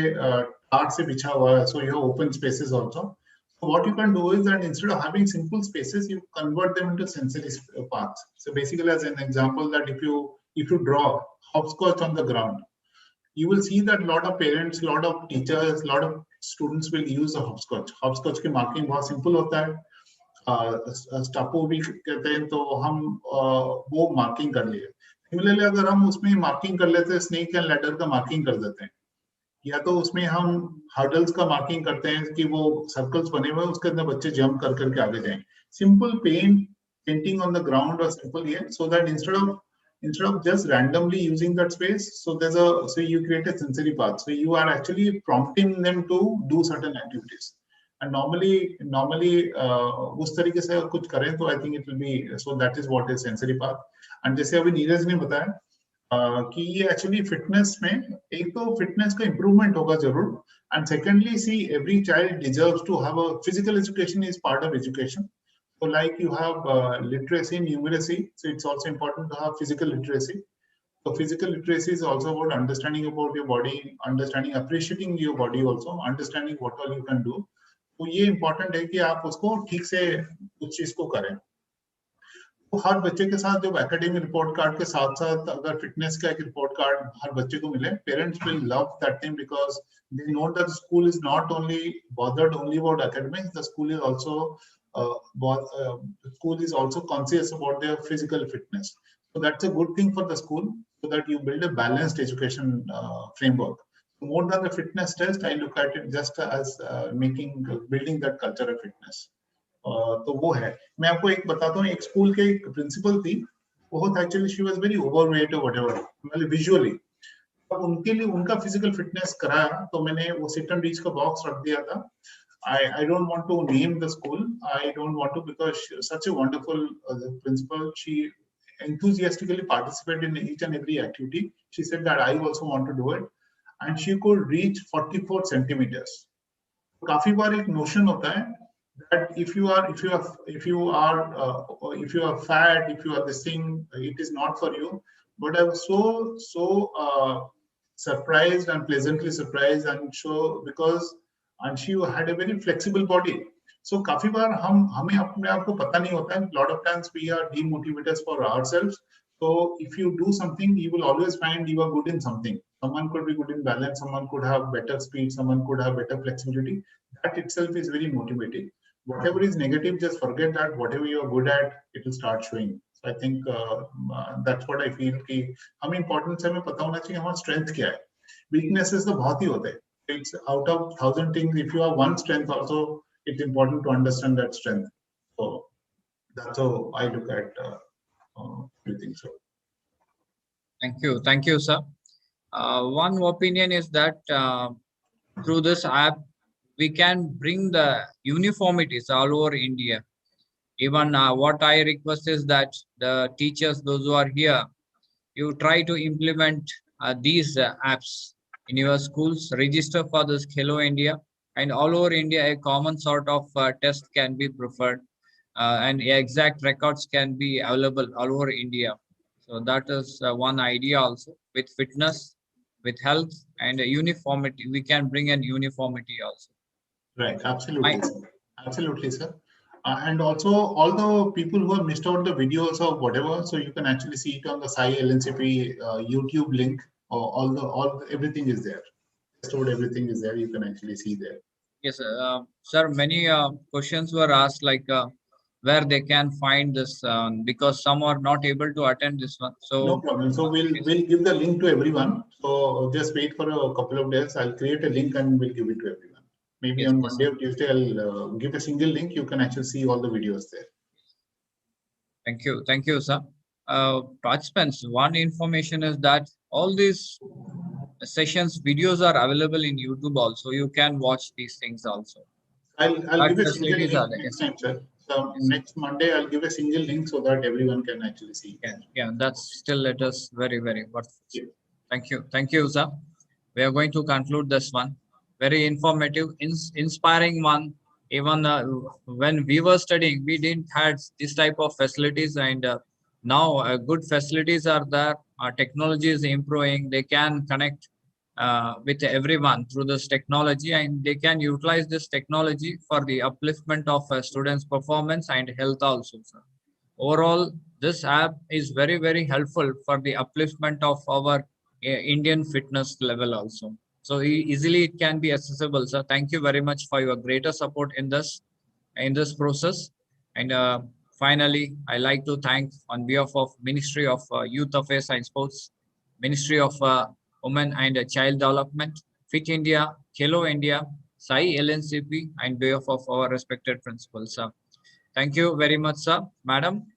art से बिछा हुआ है, so you have open spaces also. So what you can do is that instead of having simple spaces, you convert them into sensory paths. So basically, as an example, that if you draw hopscotch on the ground, you will see that lot of parents, lot of teachers, lot of students will use the hopscotch. Hopscotch की marking बहुत simple होता है. स्टापो भी कहते हैं, तो हम वो मार्किंग कर लिए. सिमिलरली अगर हम उसमें मार्किंग कर लेते हैं, स्नेक एंड लैडर का मार्किंग कर देते हैं, या तो उसमें हम हर्डल्स का मार्किंग करते हैं कि वो सर्कल्स बने हुए हैं, उसके अंदर बच्चे जंप कर करके आगे जाएं. Simple painting on the ground और सिंपल ये, so that instead of just randomly using that space, so you create a sensory path. So you are actually prompting them to do certain activities. And normally उस तरीके से कुछ करें तो I think it will be, so that is what is sensory path. And जैसे अभी नीरज ने बताया कि ये actually fitness में एक तो fitness का improvement होगा जरूर, and secondly, see, every child deserves to have a physical education is part of education. So like you have literacy, numeracy, so it's also important to have physical literacy. So physical literacy is also about understanding about your body, understanding, appreciating your body also, understanding what all you can do. तो ये important है कि आप उसको ठीक से उस चीज को करें. तो हर बच्चे के साथ जब एकेडमिक रिपोर्ट कार्ड के साथ साथ अगर फिटनेस का एक रिपोर्ट कार्ड हर बच्चे को मिले, parents will love that thing, because they know that school is not only bothered only about academics, the school is also conscious about their physical fitness. So that's a good thing for the school, so that you build a balanced education framework. More than the fitness test, I look at it just as building that culture of fitness. तो वो है. मैं आपको एक बताता हूँ, एक school के एक प्रिंसिपल थी, बहुत actually she was very overweight और व्हाटएवर, मतलब विजुअली. अब उनके लिए उनका फिजिकल फिटनेस कराया, तो मैंने वो सिट एंड रीच का बॉक्स रख दिया था. I don't want to name the school. I don't want to, because such a wonderful principal. She enthusiastically participated in each and every activity. She said that I also want to do it, and she could reach 44 centimeters. काफी बार एक notion होता है that if you are fat, if you are this thing, it is not for you. But I was so surprised and pleasantly surprised, and she had a very flexible body. So काफी बार हमें अपने आप को पता नहीं होता है. Lot of times we are demotivated for ourselves. So if you do something, you will always find you are good in something. Someone could be good in balance, someone could have better speed, someone could have better flexibility. That itself is very motivating. Whatever is negative, just forget that. Whatever you are good at, it will start showing. So I think that's what I feel कि हमें importance हमें पता होना चाहिए हमारा strength क्या है. Weaknesses तो बहुत ही होते हैं. It's out of 1,000 things. If you have one strength also, it's important to understand that strength. So that's how I look at everything. So Thank you, sir. One opinion is that through this app, we can bring the uniformities all over India. Even what I request is that the teachers, those who are here, you try to implement these apps in your schools. Register for this Khelo India, and all over India, a common sort of test can be preferred, and exact records can be available all over India. So that is one idea also. With fitness, with health, and uniformity, we can bring an uniformity also. Right, absolutely, absolutely, sir. And also, all the people who have missed out the videos or whatever, so you can actually see it on the Sai LNCP YouTube link. Everything is there. Stored, everything is there. You can actually see there. Yes, sir. Many questions were asked, like where they can find this, because some are not able to attend this one. So no problem. So we'll give the link to everyone. So just wait for a couple of days. I'll create a link and we'll give it to everyone. Maybe on Monday or Tuesday, I'll give a single link. You can actually see all the videos there. Thank you, sir. Participants, one information is that all these sessions videos are available in YouTube also. You can watch these things also. I'll give a single link next time, sir. So next Monday, I'll give a single link so that everyone can actually see. Yeah, that's still let us very worthwhile. Yeah. Thank you, sir. We are going to conclude this one. Very informative, inspiring one. Even when we were studying, we didn't have this type of facilities, and now good facilities are there. Our technology is improving. They can connect with everyone through this technology, and they can utilize this technology for the upliftment of students' performance and health also, sir. Overall, this app is very helpful for the upliftment of our Indian fitness level also. So easily it can be accessible, sir. Thank you very much for your greater support in this process. And finally, I like to thank on behalf of Ministry of Youth Affairs and Sports, Ministry of Women and Child Development, Fit India, Khelo India, Sai LNCP, and behalf of our respected principals, sir. Thank you very much, sir. Madam,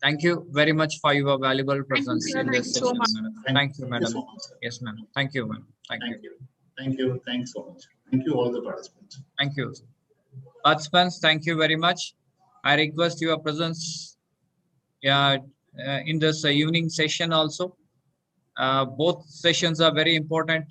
thank you very much for your valuable presence in this session. Thank you, madam. Yes, ma'am. Thank you, ma'am. Thank you. Thanks so much. Thank you, all the participants. Thank you. Participants, thank you very much. I request your presence in this evening session also. Both sessions are very important.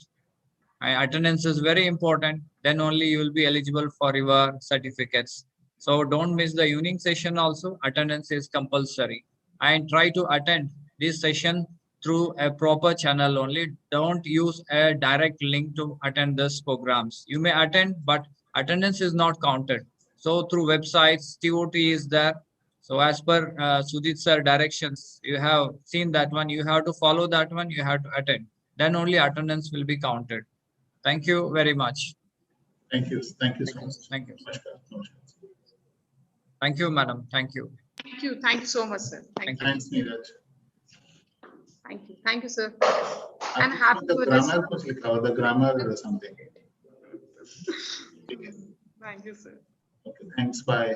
Attendance is very important. Then only you will be eligible for your certificates. So don't miss the evening session also. Attendance is compulsory. And try to attend this session through a proper channel only. Don't use a direct link to attend these programs. You may attend, but attendance is not counted. So through websites, TOT is there. So as per Sudhit sir directions, you have seen that one. You have to follow that one. You have to attend. Then only attendance will be counted. Thank you very much. Thank you so much. Thank you. Thank you, madam. Thank you. Thank you so much, sir. Thanks, Neeraj. Thank you, sir. and happy the with this. grammar कुछ लिखा हुआ, the grammar or something. Thank you, sir. Okay, thanks. Bye.